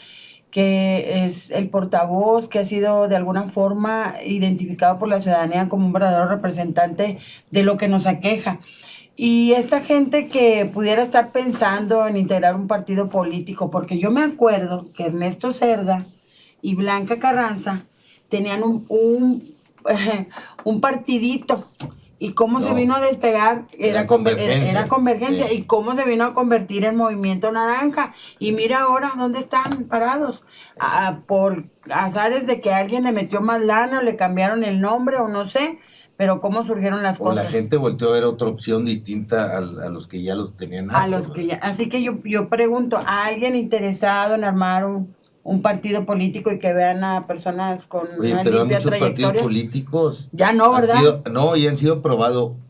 que es el portavoz que ha sido de alguna forma identificado por la ciudadanía como un verdadero representante de lo que nos aqueja. Y esta gente que pudiera estar pensando en integrar un partido político, porque yo me acuerdo que Ernesto Cerda y Blanca Carranza tenían un partidito, y cómo se vino a despegar era Convergencia, Sí. y cómo se vino a convertir en Movimiento Naranja, y mira ahora dónde están parados, por azares de que alguien le metió más lana o le cambiaron el nombre o no sé, pero cómo surgieron las O cosas. la gente volteó a ver otra opción distinta a los que ya los tenían A hartos, los que ¿verdad? ya, así que yo pregunto, ¿a alguien interesado en armar un partido político y que vean a personas con Oye, una pero hay limpia muchos partidos trayectoria? políticos. Ya no, ¿verdad? Ya han sido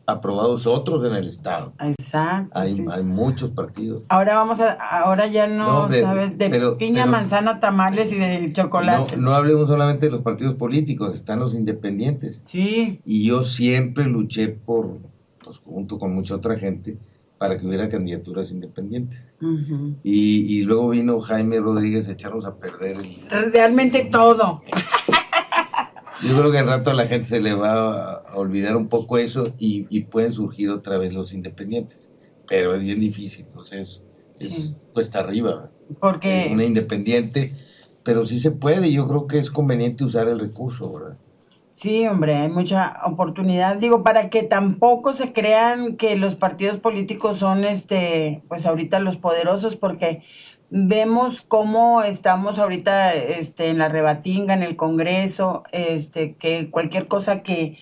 aprobados otros en el estado. Exacto, sí. Hay muchos partidos. Ahora ya no, hombre, sabes de pero manzana, tamales y de chocolate. No hablemos solamente de los partidos políticos, están los independientes. Sí, Y yo siempre luché pues junto con mucha otra gente, para que hubiera candidaturas independientes. ujú. Y luego vino Jaime Rodríguez a echarnos a perder Realmente todo. Yo creo que al rato a la gente se le va a olvidar un poco eso, y pueden surgir otra vez los independientes. Pero es bien difícil, o sea, es cuesta arriba, ¿verdad? Porque Una independiente, pero sí se puede. Yo creo que es conveniente usar el recurso, ¿verdad? sí, hombre, hay mucha oportunidad. Digo, para que tampoco se crean que los partidos políticos son, pues ahorita los poderosos, porque vemos cómo estamos ahorita, en la rebatinga, en el Congreso, que cualquier cosa que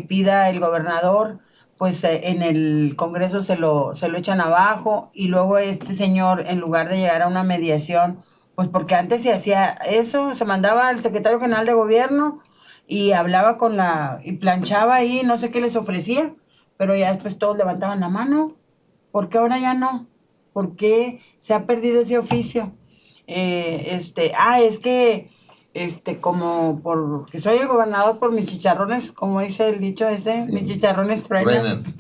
pida el gobernador, pues en el Congreso se lo echan abajo, y luego este señor, en lugar de llegar a una mediación, pues porque antes se hacía eso, se mandaba al secretario general de gobierno y hablaba y planchaba ahí, no sé qué les ofrecía, pero ya después todos levantaban la mano. ¿Por qué ahora ya no? ¿Por qué se ha perdido ese oficio? Es que, como porque soy el gobernador por mis chicharrones, como dice el dicho ese, Sí. mis chicharrones truenan. Sí.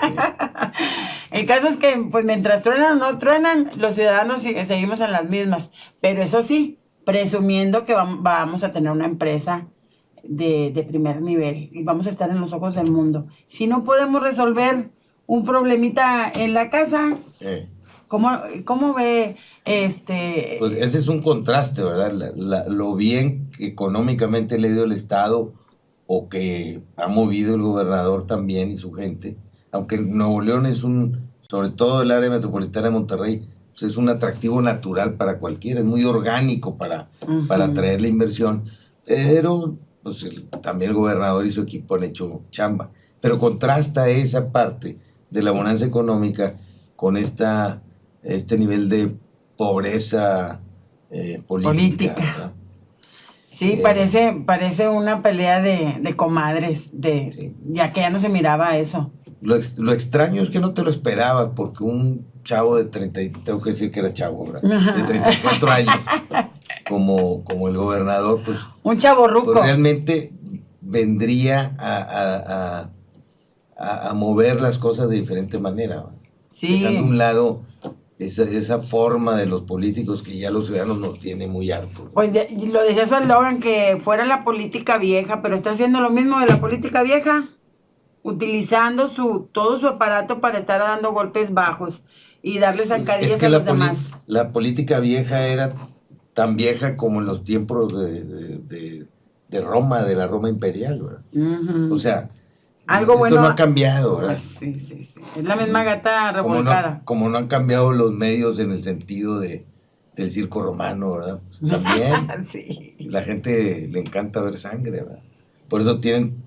El caso es que, pues mientras truenan o no truenan, los ciudadanos seguimos en las mismas. Pero eso sí, presumiendo que vamos a tener una empresa de primer nivel y vamos a estar en los ojos del mundo. Si no podemos resolver un problemita en la casa, ¿cómo ve Pues ese es un contraste, ¿verdad? Lo bien que económicamente le dio el Estado o que ha movido el gobernador también y su gente, aunque Nuevo León es sobre todo el área metropolitana de Monterrey, pues es un atractivo natural para cualquiera, es muy orgánico para atraer la inversión, pero pues también el gobernador y su equipo han hecho chamba, pero contrasta esa parte de la bonanza económica con este nivel de pobreza política. ¿Verdad? Sí, parece una pelea de comadres, Sí. ya que ya no se miraba eso. Lo extraño es que no te lo esperabas, porque un chavo de 30, tengo que decir que era chavo, ¿verdad? De 34 años, como el gobernador, pues... Un chavorruco. Pues realmente vendría a mover las cosas de diferente manera, ¿verdad? Sí. Dejando a un lado esa forma de los políticos que ya los ciudadanos nos tienen muy hartos. Pues lo decía su eslogan, que fuera la política vieja, pero está haciendo lo mismo de la política vieja, utilizando todo su aparato para estar dando golpes bajos y darle zancadillas a los demás. La política vieja era tan vieja como en los tiempos de Roma, de la Roma imperial, ¿verdad? Uh-huh. O sea, algo bueno no ha cambiado, ¿verdad? Sí. Es la misma gata revolcada. Como no han cambiado los medios en el sentido del circo romano, ¿verdad? Pues también sí. La gente le encanta ver sangre, ¿verdad? Por eso tienen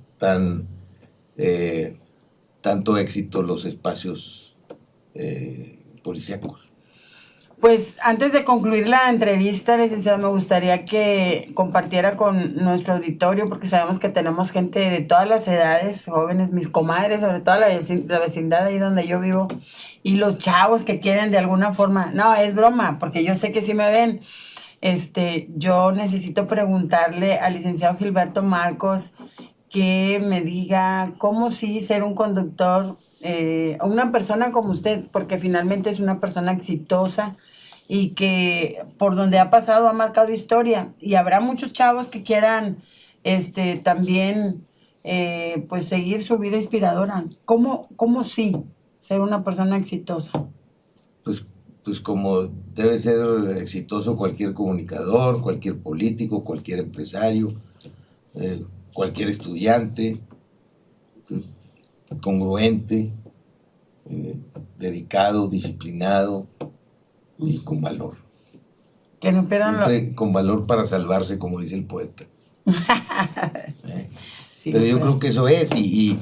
tanto éxito los espacios policíacos. Pues antes de concluir la entrevista, licenciado, me gustaría que compartiera con nuestro auditorio, porque sabemos que tenemos gente de todas las edades, jóvenes, mis comadres, sobre todo la vecindad ahí donde yo vivo, y los chavos que quieren de alguna forma, no, es broma, porque yo sé que sí me ven. Yo necesito preguntarle al licenciado Gilberto Marcos que me diga cómo sí ser un conductor, una persona como usted, porque finalmente es una persona exitosa y que por donde ha pasado ha marcado historia, y habrá muchos chavos que quieran también pues seguir su vida inspiradora. ¿Cómo sí ser una persona exitosa? Pues como debe ser exitoso cualquier comunicador, cualquier político, cualquier empresario, cualquier estudiante, congruente, dedicado, disciplinado y con valor. Que no pierdan siempre con valor para salvarse, como dice el poeta. Sí, pero yo creo que eso es, y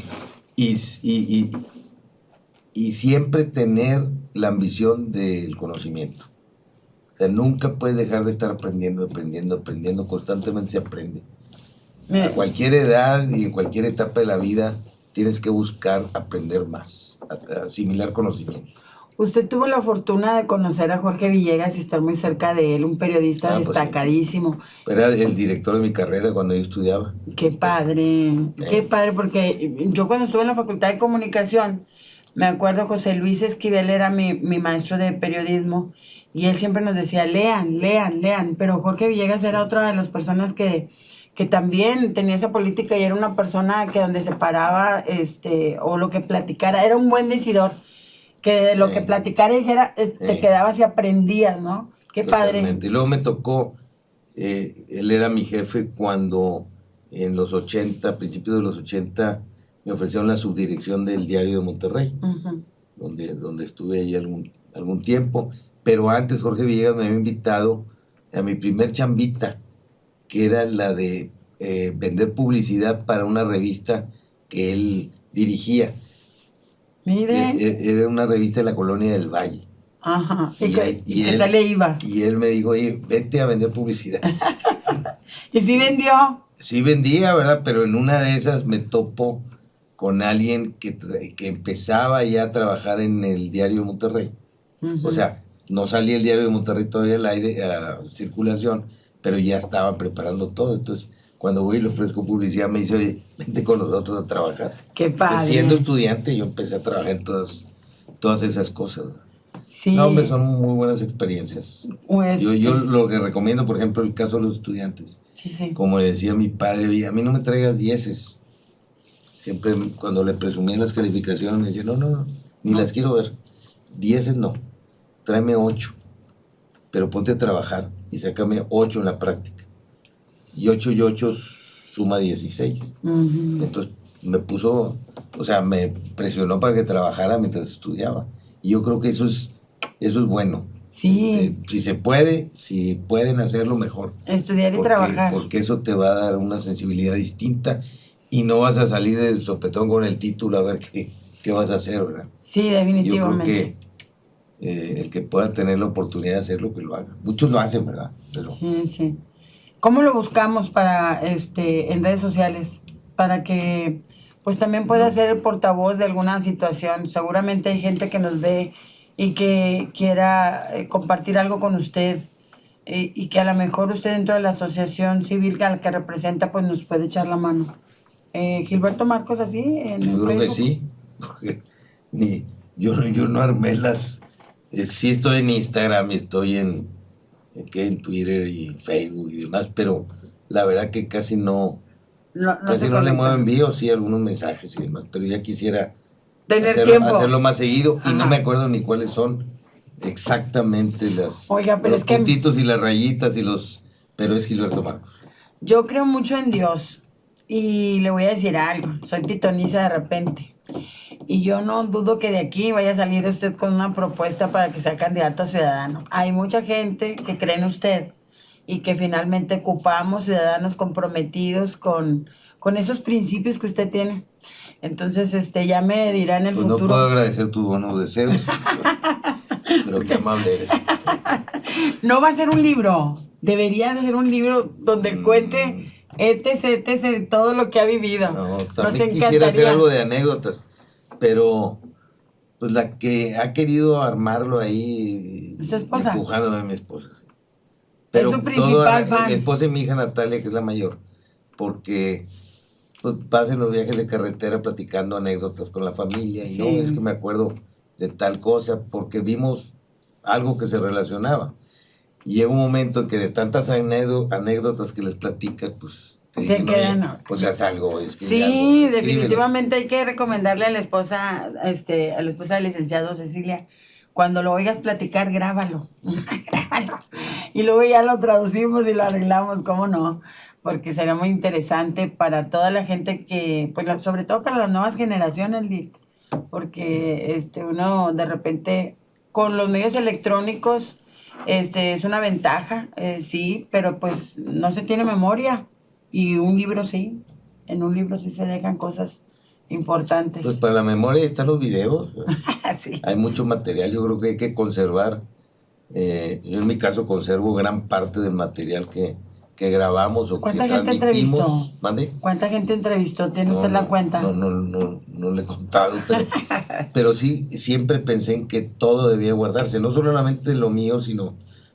siempre tener la ambición del conocimiento. O sea, nunca puedes dejar de estar aprendiendo, constantemente se aprende. A cualquier edad y en cualquier etapa de la vida tienes que buscar aprender más, asimilar conocimiento. Usted tuvo la fortuna de conocer a Jorge Villegas y estar muy cerca de él, un periodista destacadísimo. Pues sí. Era el director de mi carrera cuando yo estudiaba. Qué padre, porque yo cuando estuve en la Facultad de Comunicación, me acuerdo José Luis Esquivel era mi maestro de periodismo, y él siempre nos decía, lean, pero Jorge Villegas era otra de las personas que también tenía esa política, y era una persona que donde se paraba, o lo que platicara, era un buen decidor, que lo que platicara y dijera, te quedabas y aprendías, ¿no? Qué Totalmente. padre. Y luego me tocó, él era mi jefe cuando en los 80, principios de los 80, me ofrecieron la subdirección del Diario de Monterrey, uh-huh, donde estuve ahí algún tiempo, pero antes Jorge Villegas me había invitado a mi primer chambita, que era la de vender publicidad para una revista que él dirigía. Mire. Era una revista de la Colonia del Valle. Ajá. ¿Y qué tal le iba? Y él me dijo, oye, vente a vender publicidad. ¿Y sí vendió? Sí vendía, ¿verdad? Pero en una de esas me topo con alguien que empezaba ya a trabajar en el Diario de Monterrey. Uh-huh. O sea, no salía el Diario de Monterrey todavía al aire, a circulación, pero ya estaban preparando todo. Entonces, cuando voy y le ofrezco publicidad, me dice, oye, vente con nosotros a trabajar. ¡Qué padre! Entonces, siendo estudiante, yo empecé a trabajar en todas esas cosas. Sí. No, hombre, son muy buenas experiencias. Pues, Yo lo que recomiendo, por ejemplo, el caso de los estudiantes. sí, sí. Como decía mi padre, oye, a mí no me traigas dieces. Siempre cuando le presumían las calificaciones me decía, no, ni las quiero ver. Dieces no, tráeme 8. Pero ponte a trabajar y sácame 8 en la práctica. Y 8 y 8 suma 16. Ujú. Entonces me puso, o sea, me presionó para que trabajara mientras estudiaba. Y yo creo que eso es bueno. Sí. Si se puede, si pueden hacerlo, mejor. Estudiar y trabajar. Porque eso te va a dar una sensibilidad distinta y no vas a salir del sopetón con el título a ver qué vas a hacer, ¿verdad? Sí, definitivamente. Yo creo que el que pueda tener la oportunidad de hacerlo, que lo haga. Muchos lo hacen, ¿verdad? Pero Sí, sí. ¿Cómo lo buscamos para en redes sociales? Para que pues también pueda ser el portavoz de alguna situación. Seguramente hay gente que nos ve y que quiera compartir algo con usted y que a lo mejor usted dentro de la asociación civil a la que representa pues nos puede echar la mano. Gilberto Marcos, así en yo el creo que Facebook? sí. Porque yo no armé las... sí estoy en Instagram y estoy en Twitter y Facebook y demás, pero la verdad que casi no se no le conecta. muevo envíos, sí, algunos mensajes y demás, pero ya quisiera Tener tiempo. hacerlo más seguido y no Ajá. me acuerdo ni cuáles son exactamente Oiga, pero los es que puntitos y las rayitas pero es Gilberto Marcos. yo creo mucho en Dios y le voy a decir algo, soy pitoniza de repente y yo no dudo que de aquí vaya a salir usted con una propuesta para que sea candidato a ciudadano. Hay mucha gente que cree en usted y que finalmente ocupamos ciudadanos comprometidos con esos principios que usted tiene. Entonces, ya me dirá en el Pues futuro. no puedo agradecer tus buenos deseos, pero qué amable eres. No va a ser un libro, debería de ser un libro donde cuente etc, todo lo que ha vivido. No, Nos también quisiera encantaría. hacer algo de anécdotas, pero pues la que ha querido armarlo ahí, ¿Su esposa? empujándome a mi esposa. Sí. Es su principal fan. Mi esposa y mi hija Natalia, que es la mayor, porque pues pasan los viajes de carretera platicando anécdotas con la familia y Sí. no, es que me acuerdo de tal cosa, porque vimos algo que se relacionaba. Y llega un momento en que de tantas anécdotas que les platicas, pues te Se dicen, quedan, "Oye, ¿no? pues haz algo, escribe Sí, algo, escríbelo". definitivamente hay que recomendarle a la esposa, a la esposa del licenciado Cecilia, cuando lo oigas platicar, grábalo. Grábalo. Y luego ya lo traducimos y lo arreglamos, ¿cómo no? Porque será muy interesante para toda la gente que, pues sobre todo para las nuevas generaciones, Lick, porque uno de repente con los medios electrónicos es una ventaja, sí, pero pues no se tiene memoria y un libro sí, en un libro sí se dejan cosas importantes. Pues para la memoria están los videos. Sí. Hay mucho material, yo creo que hay que conservar. Yo en mi caso conservo gran parte del material que grabamos o que ¿Cuánta gente transmitimos. entrevistó? ¿Mande? ¿Cuánta gente entrevistó? ¿Tiene usted la cuenta? No le he contado, pero sí, siempre pensé en que todo debía guardarse, no solamente lo mío, sino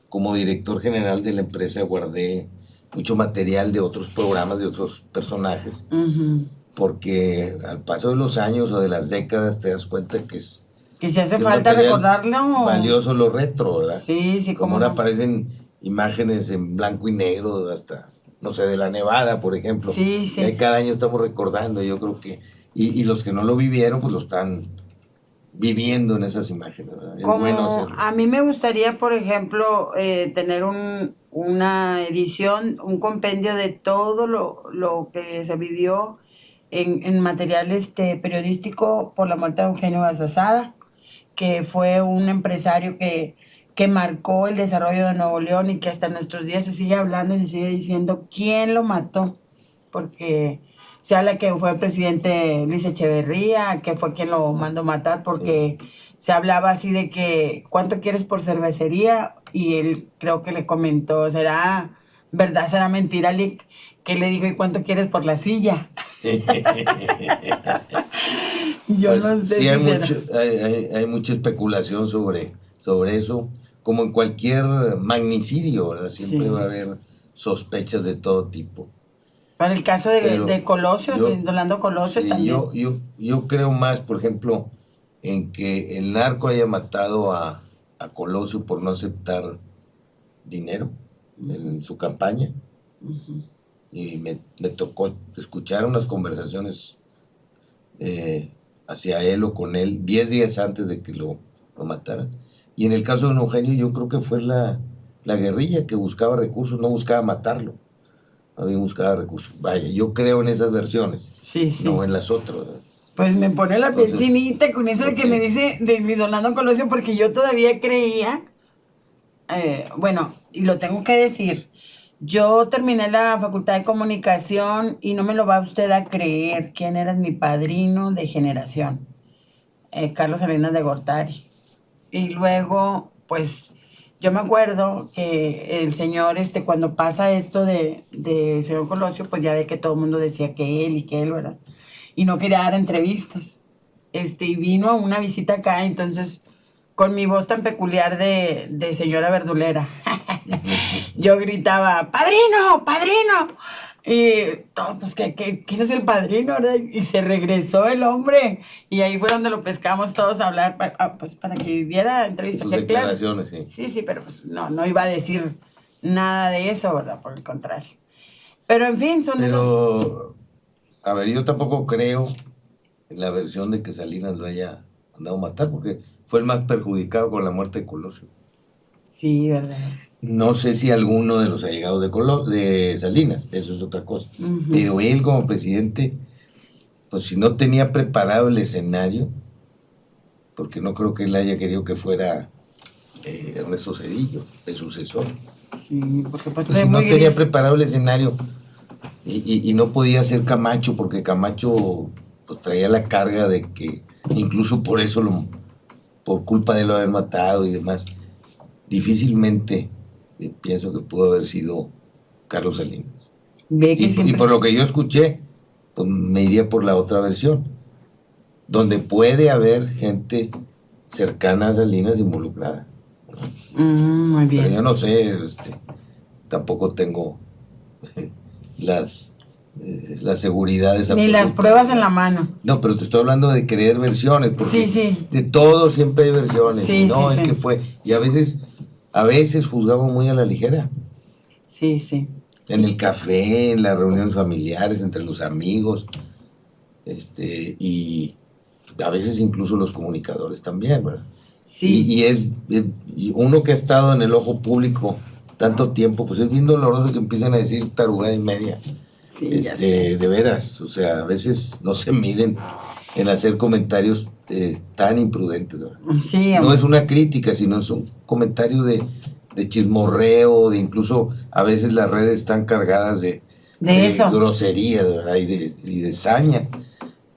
como director general de la empresa guardé mucho material de otros programas, de otros personajes, Ujú. porque al paso de los años o de las décadas te das cuenta que es Que si hace que falta material recordarlo. valioso lo retro, ¿verdad? Sí, sí, Como cómo ahora no. aparecen imágenes en blanco y negro, hasta, no sé, de la Nevada, por ejemplo. Sí, sí. Y ahí cada año estamos recordando, yo creo que, y los que no lo vivieron, pues lo están viviendo en esas imágenes, ¿verdad? Es Como bueno hacerlo. a mí me gustaría, por ejemplo, tener una edición, un compendio de todo lo que se vivió en material periodístico por la muerte de Eugenio Garzazada, que fue un empresario que marcó el desarrollo de Nuevo León y que hasta nuestros días se sigue hablando y se sigue diciendo quién lo mató, porque se habla que fue el presidente Luis Echeverría, que fue quien lo mandó matar, porque se hablaba así de que ¿cuánto quieres por cervecería? Y él creo que le comentó, ¿será verdad, será mentira, Lick? Que le dijo, ¿y cuánto quieres por la silla? Yo Pues no sé sí, si hay mucha especulación sobre eso, como en cualquier magnicidio, ¿verdad? Siempre Sí. va a haber sospechas de todo tipo. Para el caso Pero de Colosio, yo- de Rolando Colosio Sí, también. yo creo más, por ejemplo, en que el narco haya matado a a Colosio por no aceptar dinero en su campaña. Y me tocó escuchar unas conversaciones hacia él o con él 10 días antes de que lo mataran. Y en el caso de don Eugenio, yo creo que fue la guerrilla que buscaba recursos, no buscaba matarlo, había buscaba recursos. Vaya, yo creo en esas versiones, Sí, sí. no en las otras, ¿verdad? Pues me pone la piel Entonces, chinita con eso de que me dice de mi Donaldo Colosio, porque yo todavía creía, bueno, y lo tengo que decir, yo terminé la Facultad de Comunicación y no me lo va usted a creer quién era mi padrino de generación, Carlos Salinas de Gortari. Y luego, pues, yo me acuerdo que el señor, cuando pasa esto de señor Colosio, pues ya ve que todo el mundo decía que él, ¿verdad? Y no quería dar entrevistas. Y vino a una visita acá, entonces, con mi voz tan peculiar de señora verdulera, yo gritaba, ¡padrino, padrino! Y todo, pues, ¿quién es el padrino, verdad? Y se regresó el hombre, y ahí fue donde lo pescamos todos a hablar, pues, para que diera entrevista. sus Que claro, declaraciones, sí. sí, pero pues no iba a decir nada de eso, ¿verdad? Por el contrario. Pero, en fin, son esas... Pero, a ver, yo tampoco creo en la versión de que Salinas lo haya mandado a matar, porque fue el más perjudicado con la muerte de Colosio. Sí, ¿verdad? No sé si alguno de los allegados de Salinas, eso es otra cosa. Pero él como presidente, pues si no tenía preparado el escenario, porque no creo que él haya querido que fuera Ernesto Zedillo, el sucesor. Sí, porque pues Pues si fue no muy tenía gris. preparado el escenario y no podía ser Camacho, porque Camacho pues traía la carga de que, incluso por eso, por culpa de lo haber matado y demás, difícilmente pienso que pudo haber sido Carlos Salinas. Ve que Y siempre... por lo que yo escuché, pues me iría por la otra versión, donde puede haber gente cercana a Salinas involucrada. muy bien. Pero yo no sé, tampoco tengo las seguridades Ni las absolutas. pruebas en la mano. No, pero te estoy hablando de creer versiones, porque Sí. de todo siempre hay versiones. Sí, y no, sí, es sí. que fue. Y a veces juzgamos muy a la ligera. Sí. En el café, en las reuniones familiares, entre los amigos, y a veces incluso los comunicadores también, ¿verdad? Sí. Y uno que ha estado en el ojo público tanto tiempo, pues es bien doloroso que empiecen a decir tarugada y media. Sí, ya sé. De veras, o sea, a veces no se miden en hacer comentarios tan imprudentes, ¿verdad? Sí, No es una crítica, sino es un comentario de chismorreo, de incluso a veces las redes están cargadas de eso. grosería, ¿verdad? y de saña,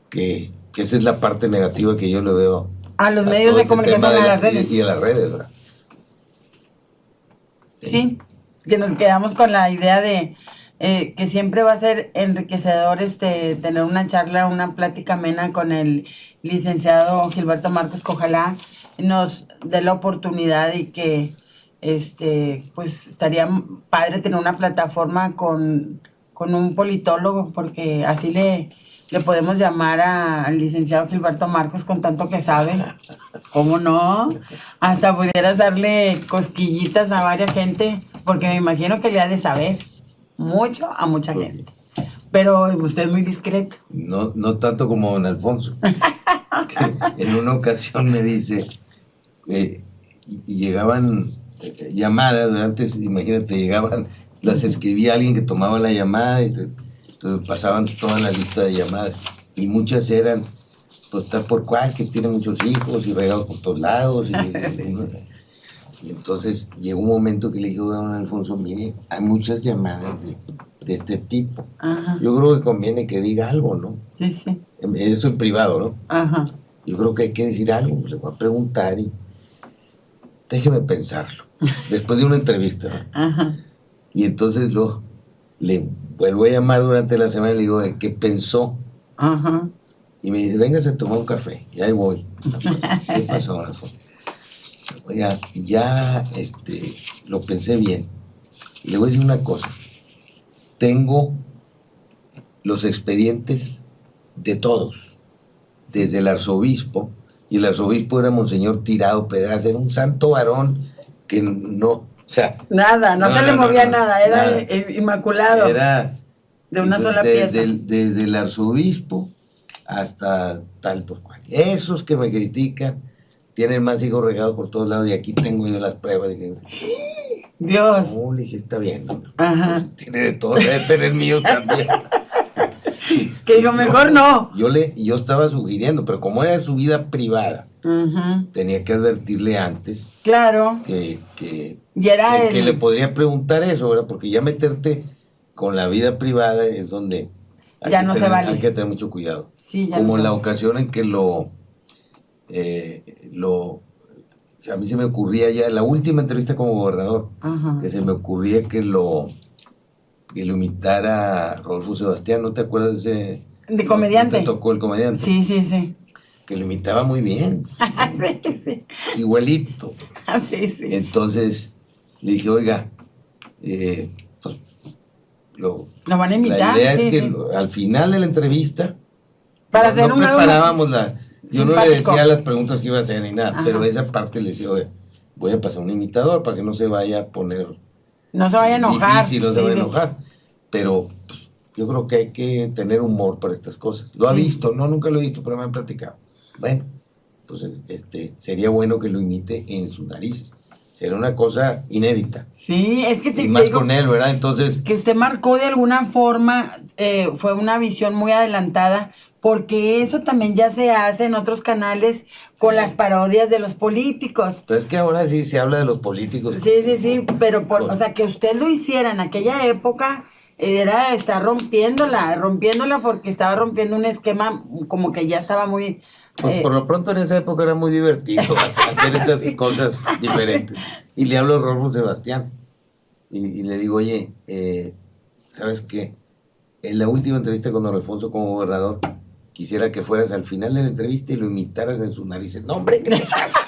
que esa es la parte negativa que yo le veo A los a medios todo de este comunicación, tema a las redes. y a las redes, ¿verdad? Sí, que nos quedamos con la idea de que siempre va a ser enriquecedor tener una charla, una plática amena con el licenciado Gilberto Marcos, que ojalá nos dé la oportunidad y que pues estaría padre tener una plataforma con un politólogo, porque así le podemos llamar al licenciado Gilberto Marcos con tanto que sabe. ¿Cómo no? Hasta pudieras darle cosquillitas a varias gente, porque me imagino que le ha de saber mucho a mucha gente. Pero usted es muy discreto. No tanto como don Alfonso, que en una ocasión me dice, y llegaban llamadas, antes, imagínate, las escribía alguien que tomaba la llamada, y entonces pasaban toda la lista de llamadas, y muchas eran, pues tal por cual, que tiene muchos hijos y regados por todos lados, y entonces llegó un momento que le dije a don Alfonso, mire, hay muchas llamadas de este tipo. Ajá. Yo creo que conviene que diga algo, ¿no? Sí. Eso en privado, ¿no? Ajá. Yo creo que hay que decir algo, le voy a preguntar y déjeme pensarlo. Después de una entrevista, ¿no? Ajá. Y entonces le vuelvo a llamar durante la semana y le digo, ¿qué pensó? Ajá. Y me dice, véngase a tomar un café. Y ahí voy. ¿Qué pasó, Alfonso? Oiga, ya lo pensé bien. Y le voy a decir una cosa. Tengo los expedientes de todos, desde el arzobispo y el arzobispo era Monseñor Tirado Pedraza, era un santo varón que no, o sea... Nada, no se le movía nada, era inmaculado. Era... De una sola pieza. Desde el arzobispo hasta tal por cual. Esos que me critican tienen más hijos regados por todos lados y aquí tengo yo las pruebas. Dios. No, le dije, está bien. ¿No? Ajá. Tiene de todo, debe tener mío también. Que digo, mejor no. Yo estaba sugiriendo, pero como era su vida privada, tenía que advertirle antes. Claro. Que le podría preguntar eso, ¿verdad? Porque ya meterte con la vida privada es donde ya no se vale. Hay que tener mucho cuidado. Sí, ya como no la ocasión en que a mí se me ocurría ya, la última entrevista como gobernador, que se me ocurría que lo imitara Rodolfo Sebastián, ¿no te acuerdas de ese? De comediante. ¿No te tocó el comediante? Sí, sí, sí. Que lo imitaba muy bien. Sí, sí. Igualito. Sí, sí. Entonces le dije, oiga, pues lo van a imitar. La idea es que al final de la entrevista, para hacer no preparábamos yo no le decía las preguntas que iba a hacer ni nada, pero esa parte le decía, oye, voy a pasar un imitador para que no se vaya a poner... No se vaya a enojar. Difícil, no se vaya a enojar. Pero pues, yo creo que hay que tener humor para estas cosas. Lo ha visto, no, nunca lo he visto, pero me han platicado. Bueno, pues sería bueno que lo imite en sus narices. Será una cosa inédita. Sí, es que y más con él, ¿verdad? Entonces... Que usted marcó de alguna forma, fue una visión muy adelantada, porque eso también ya se hace en otros canales con las parodias de los políticos. Pero es que ahora sí se habla de los políticos. Sí, pero o sea, que usted lo hiciera en aquella época, era estar rompiéndola porque estaba rompiendo un esquema como que ya estaba muy... Pues por lo pronto en esa época era muy divertido hacer esas cosas diferentes. Y le hablo a Rodolfo Sebastián y le digo, oye, ¿sabes qué? En la última entrevista con don Alfonso como gobernador, quisiera que fueras al final de la entrevista y lo imitaras en sus narices. No, hombre, ¿qué te pasa?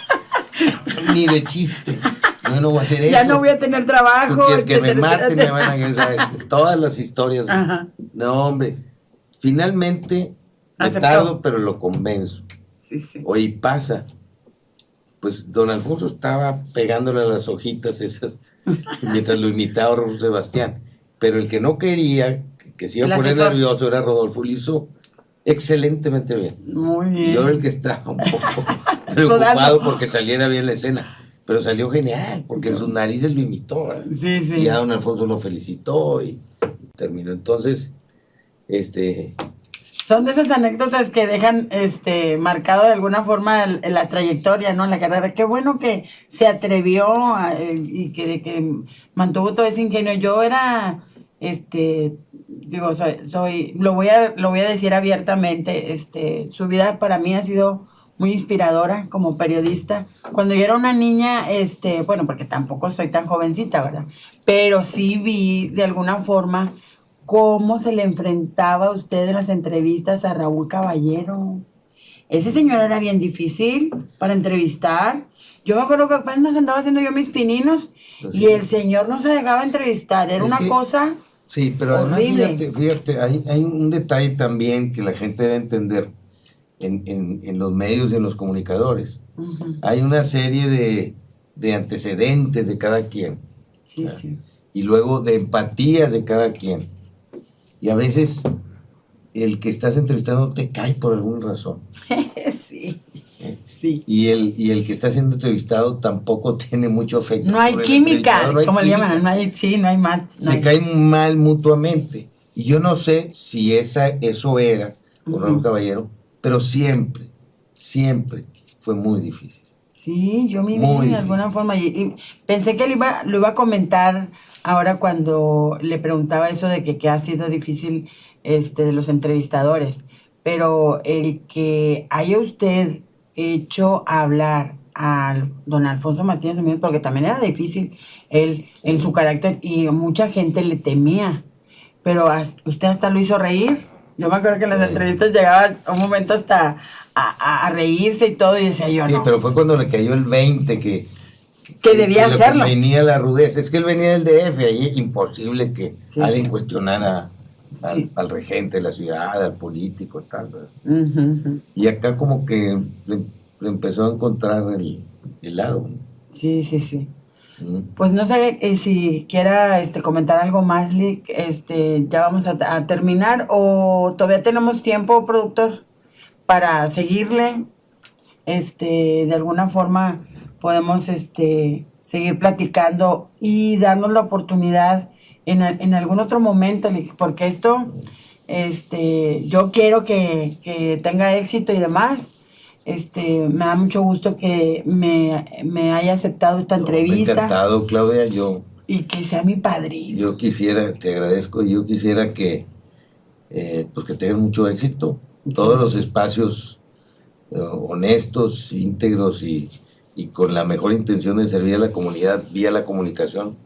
Ni de chiste. Yo no voy a hacer eso. Ya no voy a tener trabajo. Tú quieres que me maten, me van a... ¿sabes? Todas las historias. Ajá. No, hombre. Finalmente, me tardo, pero lo convenzo. Sí, sí. Oye, pasa. Pues don Alfonso estaba pegándole a las hojitas esas mientras lo imitaba Rodolfo Sebastián. Pero el que no quería, que se iba a poner nervioso, era Rodolfo. Lo hizo excelentemente bien. Muy bien. Yo era el que estaba un poco preocupado porque saliera bien la escena. Pero salió genial, porque en sus narices lo imitó. Sí, sí. Y ya don Alfonso lo felicitó y terminó. Entonces, son de esas anécdotas que dejan marcado de alguna forma la trayectoria, ¿no? La carrera. Qué bueno que se atrevió y que mantuvo todo ese ingenio. Yo era, digo, lo voy a decir abiertamente, su vida para mí ha sido muy inspiradora como periodista. Cuando yo era una niña, bueno, porque tampoco soy tan jovencita, ¿verdad? Pero sí vi de alguna forma cómo se le enfrentaba a usted en las entrevistas a Raúl Caballero. Ese señor era bien difícil para entrevistar. Yo me acuerdo que apenas andaba haciendo yo mis pininos y el señor no se dejaba entrevistar. Era una cosa sí, pero horrible. Además, fíjate, hay un detalle también que la gente debe entender en los medios y en los comunicadores. Hay una serie de antecedentes de cada quien. Sí, sí. Y luego de empatías de cada quien. Y a veces el que estás entrevistando te cae por alguna razón. Sí, sí. Y el que está siendo entrevistado tampoco tiene mucho afecto. No hay química, como le llaman, no hay match. Se caen mal mutuamente. Y yo no sé si eso era con Raúl Caballero, pero siempre fue muy difícil. Sí, yo me vi de alguna forma y pensé que lo iba a comentar ahora cuando le preguntaba eso de que ha sido difícil de los entrevistadores, pero el que haya usted hecho hablar a don Alfonso Martínez Domínguez, porque también era difícil él en su carácter y mucha gente le temía, pero usted hasta lo hizo reír. Yo me acuerdo que en las entrevistas llegaba un momento hasta a reírse y todo, y decía yo, no. Sí, pero fue cuando le cayó el 20 que debía hacerlo. Que venía la rudeza. Es que él venía del DF, ahí imposible que alguien cuestionara al regente de la ciudad, al político, tal, ¿verdad? Y acá como que le empezó a encontrar el lado. Sí, sí, sí. Pues no sé si quiera comentar algo más, Lick. Ya vamos a terminar, o todavía tenemos tiempo, productor, para seguirle. De alguna forma podemos seguir platicando y darnos la oportunidad en algún otro momento, Lick, porque esto yo quiero que tenga éxito y demás. Me da mucho gusto que me haya aceptado esta entrevista. Me ha encantado, Claudia, y que sea mi padrino. Yo quisiera, te agradezco, yo quisiera que pues que tengan mucho éxito. Todos los espacios honestos, íntegros y con la mejor intención de servir a la comunidad vía la comunicación.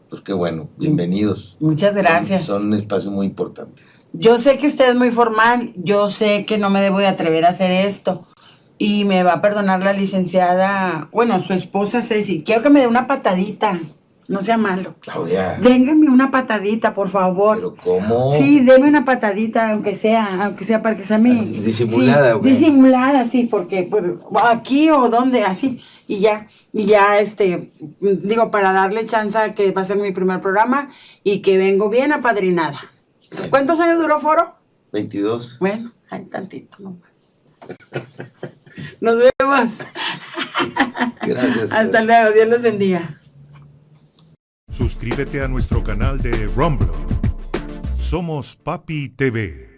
Pues qué bueno, bienvenidos. Muchas gracias. Son espacios muy importantes. Yo sé que usted es muy formal, yo sé que no me debo de atrever a hacer esto. Y me va a perdonar la licenciada, bueno, su esposa Ceci. Quiero que me dé una patadita, no sea malo. Claudia. Déngame una patadita, por favor. ¿Pero cómo? Sí, déme una patadita, aunque sea para que sea mi... Disimulada, sí, güey. Disimulada, sí, porque pues, aquí o donde, así. Y ya, digo, para darle chance a que va a ser mi primer programa y que vengo bien apadrinada. ¿Cuántos años duró Foro? 22. Bueno, hay tantito nomás. Nos vemos. Gracias. Hasta luego, Dios los bendiga. Suscríbete a nuestro canal de Rumble. Somos Papi TV.